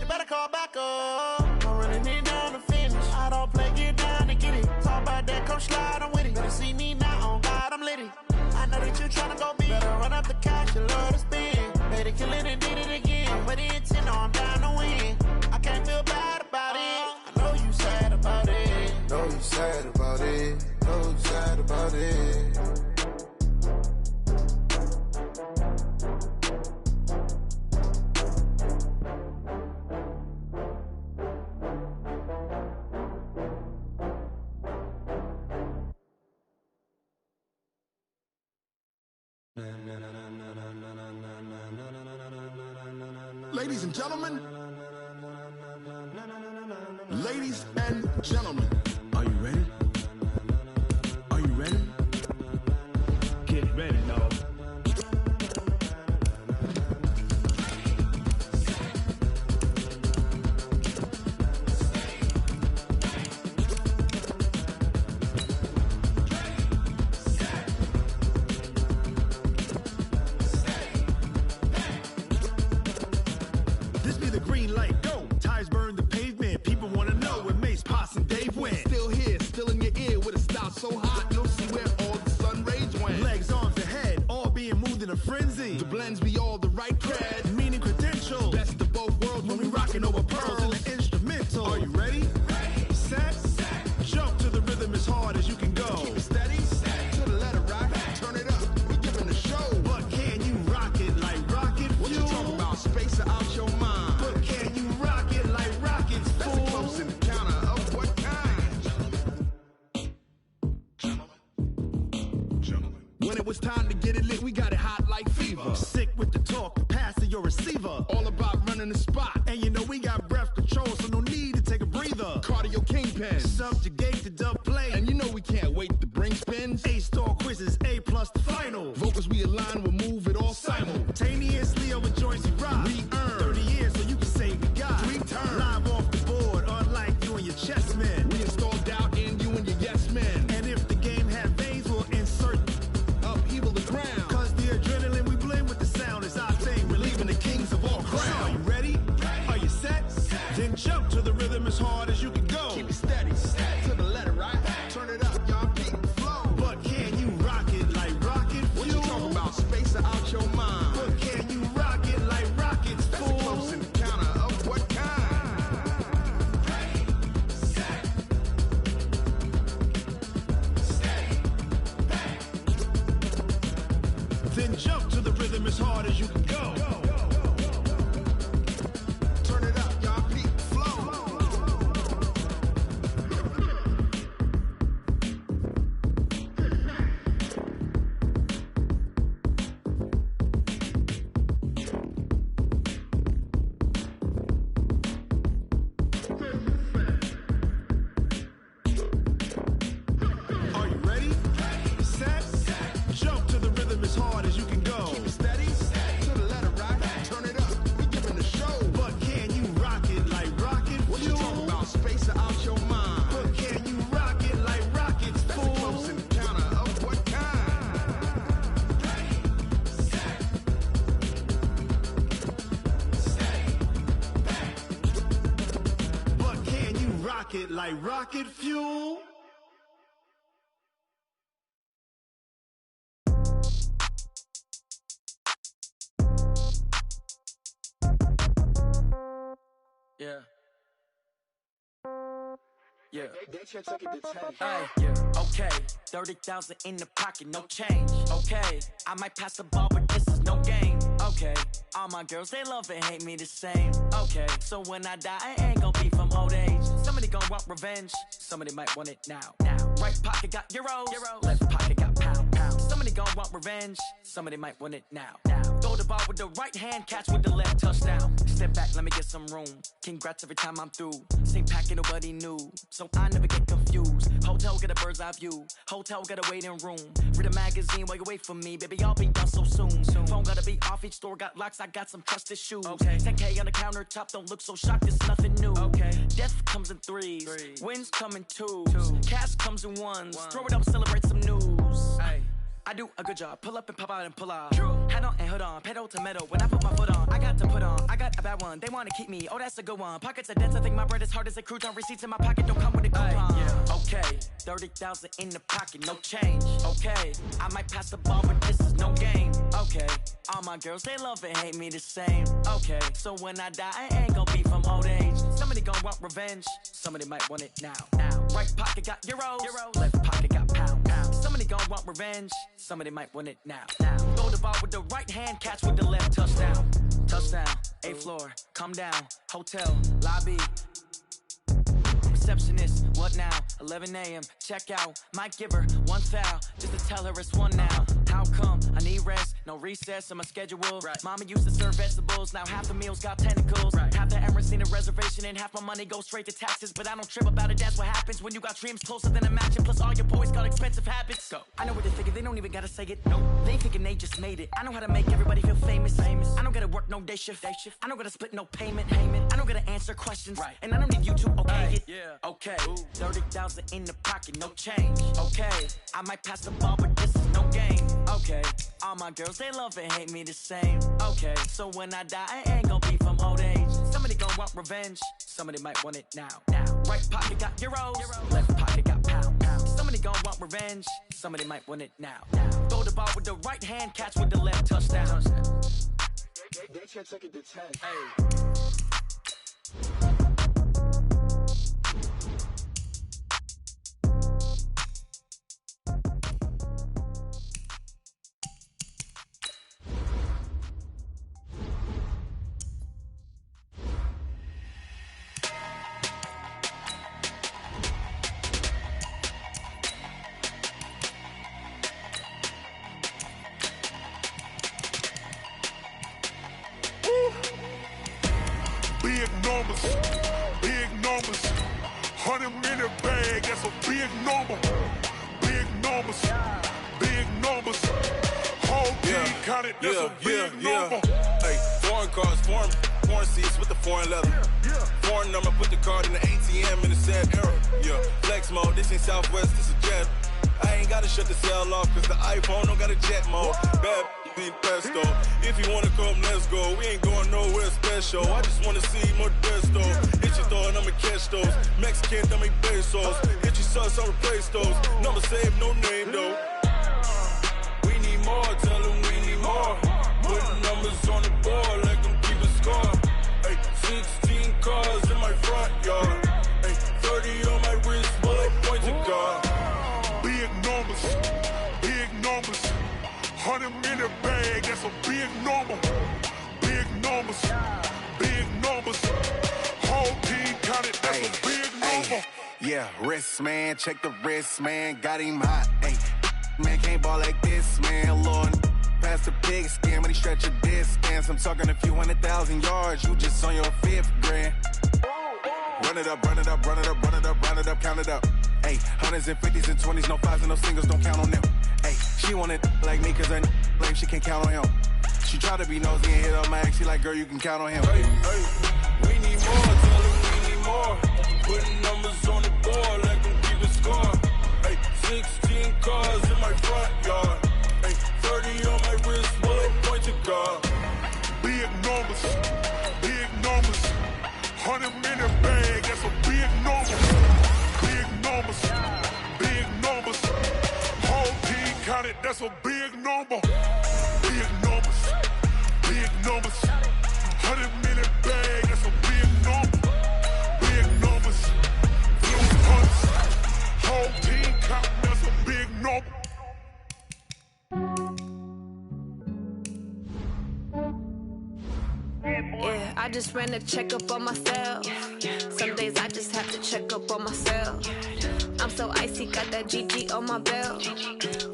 You better call back up. I'm running it down to finish. I don't play, get down to get it. Talk about that, come slide, I'm with it. Better see me now, on God, I'm litty. I know that you tryna go big. Better run up the cash, you love to spend. Better kill it and did it again. But the intent, no, I'm down to win. I can't feel bad about it. I know you sad about it. Know you sad about it. Know you sad about it. Ladies and gentlemen, ladies and gentlemen, are you ready? Are you ready? Get ready, dog. This be the green light, go. Tires burn the pavement. People wanna know where Mace, Potts, and Dave went. Still here, still in your ear with a style so hot, you'll see where all the sun rays went. Legs, arms, and head, all being moved in a frenzy. The blends be all the right cred, meaning credentials. Best of both worlds when we rockin' over pearls in the instrumental. Are you ready? Set, jump to the rhythm as hard as you can go. Keep it steady, to the letter rock, turn it up, we giving the show. But can you rock it like rocket fuel? What you talking about, space or out your mind? But can you rock it like rockets, fool? That's a close encounter of what kind? Gentlemen. When it was time to get it lit, we got it hot like fever. Sick with the talk, pass to your receiver. All about running the spot. And you know we got breath control, so no need to take a breather. Cardio kingpin, subjugate the dub play. And you know we can't wait to bring spins. A-star quizzes, A+ the final. Vocals we align, we'll move it all simultaneously over joints we rock. We earn 30 years, so you can say we got 3 turns. Live off the board, unlike you and your chess men. We install doubt in you and your yes men. And if the game had veins, we'll insert upheaval the ground. Cause the adrenaline we blend with the sound is our thing, relieving the kings of all crowns. So are you ready? Are you set? Then jump to the rhythm as hard as you can go. Keep it steady, to the letter right. Turn it up, y'all keep the flow. But can you rock it like rocket fuel? What you talking about, space or out your mind? But can you rock it like rockets, fool? That's a close encounter of what kind? Then jump to the rhythm as hard as you can go. Turn it up, y'all peak flow. Are you ready? rocket like rocket fuel. Yeah. Yeah. Hey, yeah. Okay. 30,000 in the pocket, no change. Okay. I might pass the ball, but this is no game. Okay. All my girls, they love and hate me the same. Okay. So when I die, I ain't gonna be from old age. Somebody gonna want revenge. Somebody might want it now. Right pocket got euros. Left pocket got pound. Somebody gonna want revenge. Somebody might want it now. Throw the ball with the right hand, catch with the left, touchdown. Step back, let me get some room. Congrats every time I'm through. Same packet, nobody knew. So I never get confused. Hotel get a bird's eye view. Hotel get a waiting room. Read a magazine while you wait for me. Baby, I'll be done so soon. Phone gotta be off, each store got locks. I got some trusted shoes. 10K on the countertop, don't look so shocked, it's nothing new. Death comes in threes. Wins come in twos. Cash comes in ones. Throw it up, celebrate some news. I do a good job. Pull up and pop out and pull out. Head on and hood on. Pedal to metal. When I put my foot on, I got to put on. I got a bad one. They want to keep me. Oh, that's a good one. Pockets are dense. I think my bread is hard as a crouton. Receipts in my pocket don't come with a coupon. Okay. 30,000 in the pocket. No change. Okay. I might pass the ball, but this is no game. Okay. All my girls, they love and hate me the same. Okay. So when I die, I ain't gonna be from old age. Somebody gonna want revenge. Somebody might want it now. Right pocket got euros. Left pocket got pound. Somebody gonna want revenge. Somebody might want it now. Throw the ball with the right hand, catch with the left, touchdown. Touchdown, 8th floor, come down, hotel, lobby. Receptionist, what now? 11 a.m., check out. Might give her one foul, just to tell her it's one now. How come? I need rest, no recess in my schedule. Mama used to serve vegetables, now half the meals got tentacles. Half the Emirates need a reservation and half my money goes straight to taxes. But I don't trip about it, that's what happens when you got dreams closer than a matching. Plus all your boys got expensive habits. Go. I know what they're thinking, they don't even gotta say it. No, they thinking they just made it. I know how to make everybody feel famous. I don't gotta work no day shift. I don't gotta split no payment. I don't gotta answer questions. And I don't need you to okay it. Okay, 30,000 in the pocket, no change. Okay, I might pass the ball, but this is no game. Okay, all my girls, they love and hate me the same. Okay, so when I die, I ain't gonna be from old age. Somebody gonna want revenge. Somebody might want it now. Right pocket got euros. Left pocket got pound. Somebody gonna want revenge. Somebody might want it now. Throw the ball with the right hand, catch with the left, touchdown. They can't take it to 10. Big numbers, 100-minute bag, that's a big number. Big numbers, whole team counted, that's a big number. Hey, foreign cars, foreign seats with the foreign leather. Foreign number, put the card in the ATM in the sad era. Flex mode, this ain't Southwest, this is jet. I ain't gotta shut the cell off, cause the iPhone don't got a jet mode. Bad need pesto. If you wanna come, let's go. We ain't going nowhere special. I just wanna see more desto. Hit your throw and I'ma catch those. Mexican, I make pesos. Hit your sus, I'll replace those. Number saved, no name though. We need more, tell them we need more. Putting numbers on the board, like them keep a score. Hey, 16 cars in my front yard. Hey, 30 on my wrist, bullet points of God. Big numbers, 100-minute bag, that's a big number. Big numbers, whole team counted, that's a big number. Yeah, wrist man, check the wrist man, got him hot. Ay, man can't ball like this, man. Lord, past the pig skin when he stretch a distance. I'm talking a few 100,000 yards, you just on your 5th grand. Run it up, count it up. Ay, hundreds and 50s and 20s, no 5s and no singles, don't count on them. Ay, she want it like me cause her lame, she can't count on him. She try to be nosy and hit up my ex, she like, girl, you can count on him. Hey, we need more, tell them we need more. Putting numbers on the board, like them keep a score. Hey, 16 cars in my front yard. Hey, 30 on my wrist, bullet point to God. Big numbers, 100-minute bag, that's a big number. that's a big number. Big numbers, big numbers. 100-minute bag, that's a big number. Big numbers, blue hunts. Whole team counting, that's a big number. Yeah, I just ran a checkup on myself. Some days I just have to check up on myself. I'm so icy, got that GG on my belt.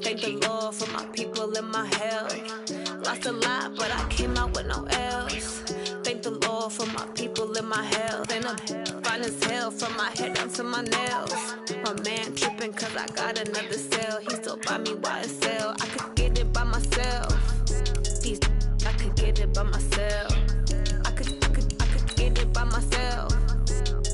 Thank the Lord for my people and my health. Lost a lot, but I came out with no L's. Thank the Lord for my people and my health. And I'm fine as hell from my head down to my nails. My man tripping cause I got another cell. He still buy me YSL. I could get it by myself. These I could get it by myself. I could get it by myself.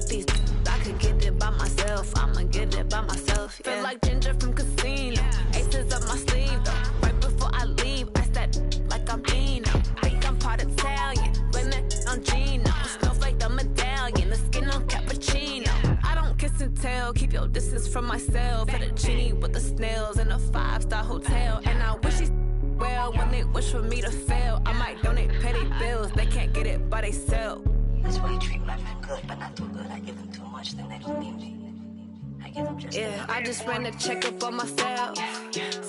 These I could get it by myself. I'ma get it by myself. Yeah. Feel like Ginger from Casino. Aces up my sleeve though. Right before I leave, I step like I'm Dino. Think I'm part Italian. Blame it on Gino. Snowflake the medallion. The skin on cappuccino. I don't kiss and tell. Keep your distance from myself. At a genie with the snails in a 5-star hotel. And I wish he's well when they wish for me to fail. I might donate petty bills. They can't get it by they sell. That's why you treat my men good, but not too good. I give them too much, then they don't need me. I give them just yeah, I just ran a checkup on myself.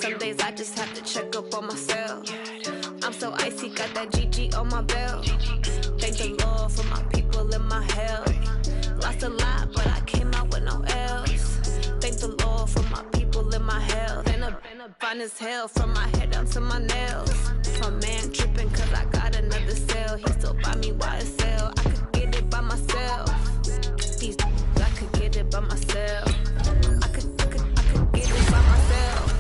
Some days I just have to check up on myself. I'm so icy, got that GG on my belt. Thank the Lord for my people and my health. Lost a lot, but I came out with no L's. Thank the Lord for my people and my health. And I'm fine as hell from my head down to my nails. My man tripping cause I got another cell. He still buy me YSL. I could get it by myself. These I could get it by myself. I could get it by myself.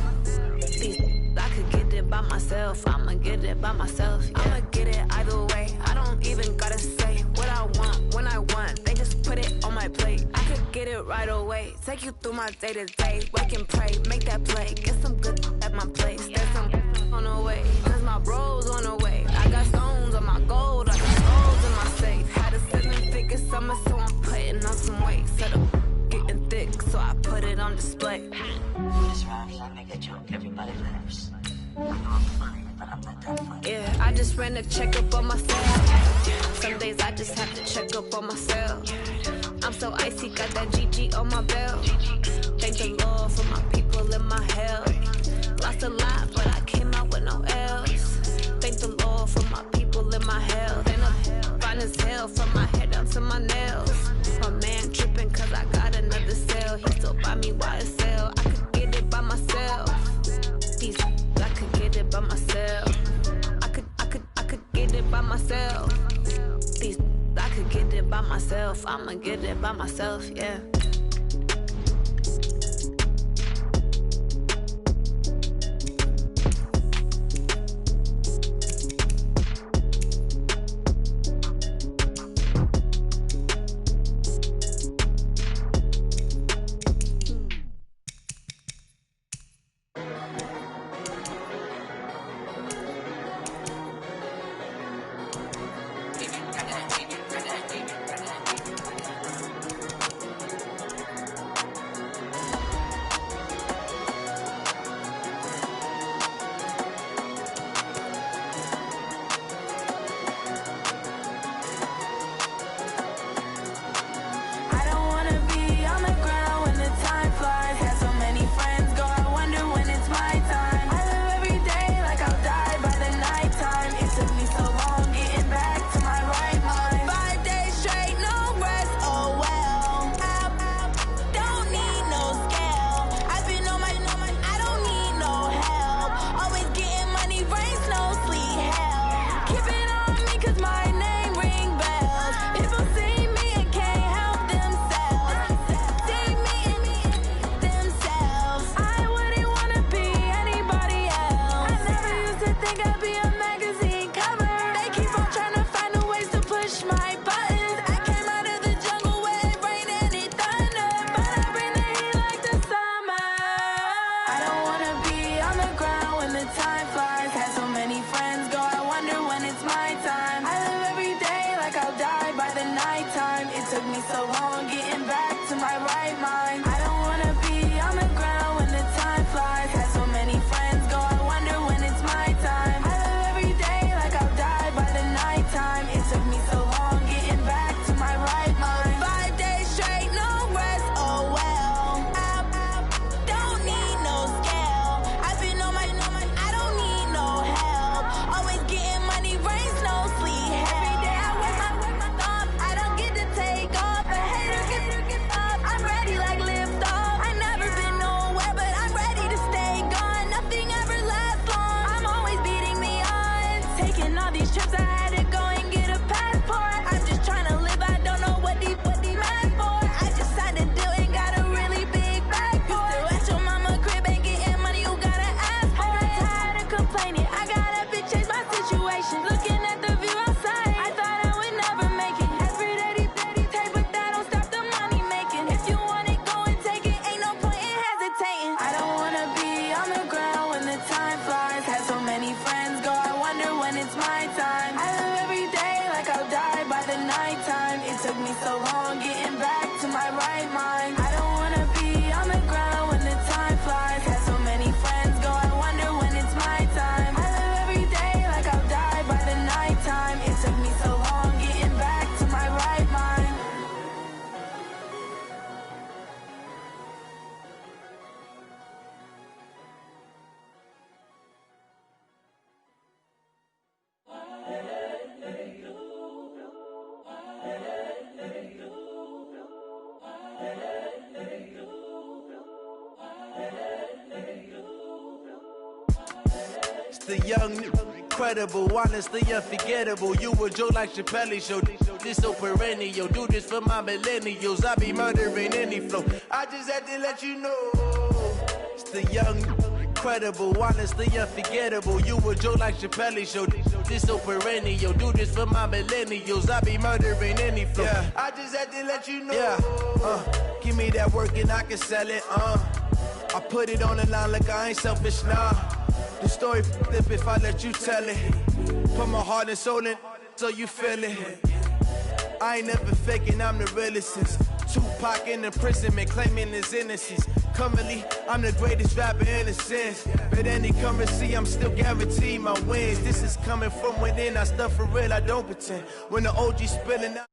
These I could get it by myself. I'ma get it by myself. Yeah. I'ma get it either way. I don't even gotta say what I want when I want. They just put it on my plate. I could get it right away. Take you through my day to day. Wake and pray, make that play. Get some good at my place. There's some on the way. Cause my bros on the way. I got stones on my gold. I got gold in my safe. Had a 7-figure summer, so I'm putting on some weight. Set up getting thick, so I put it on display. This round here, I make a joke, everybody laughs. I know I'm funny, but I'm not that funny. Yeah, I just ran a checkup on myself. Some days I just have to check up on myself. I'm so icy, got that GG on my belt. Thank the Lord for my people and my health. Lost a lot, but I came out with no L's. Thank the Lord for my people and my health. And I'm fine as hell from my head down to my nails. My man tripping cause I got another cell. He still buy me YSL. I could get it by myself. These I could get it by myself. I could get it by myself. These I could get it by myself. I'ma get it by myself, yeah. It's the young, incredible, honestly unforgettable. You a joke like Chappelle Show. This so perennial. Do this for my millennials. I be murdering any flow. I just had to let you know. It's the young, incredible, honestly unforgettable. You a joke like Chappelle Show. This so perennial. Do this for my millennials. I be murdering any flow. Yeah. I just had to let you know. Yeah. Give me that work and I can sell it. I put it on the line like I ain't selfish, nah. The story flip if I let you tell it. Put my heart and soul in so you feel it. I ain't never faking, I'm the realest since Tupac in imprisonment, claiming his innocence. Currently, I'm the greatest rapper in a sense. But any currency, I'm still guaranteed my wins. This is coming from within, I stuff for real, I don't pretend. When the OG spilling out.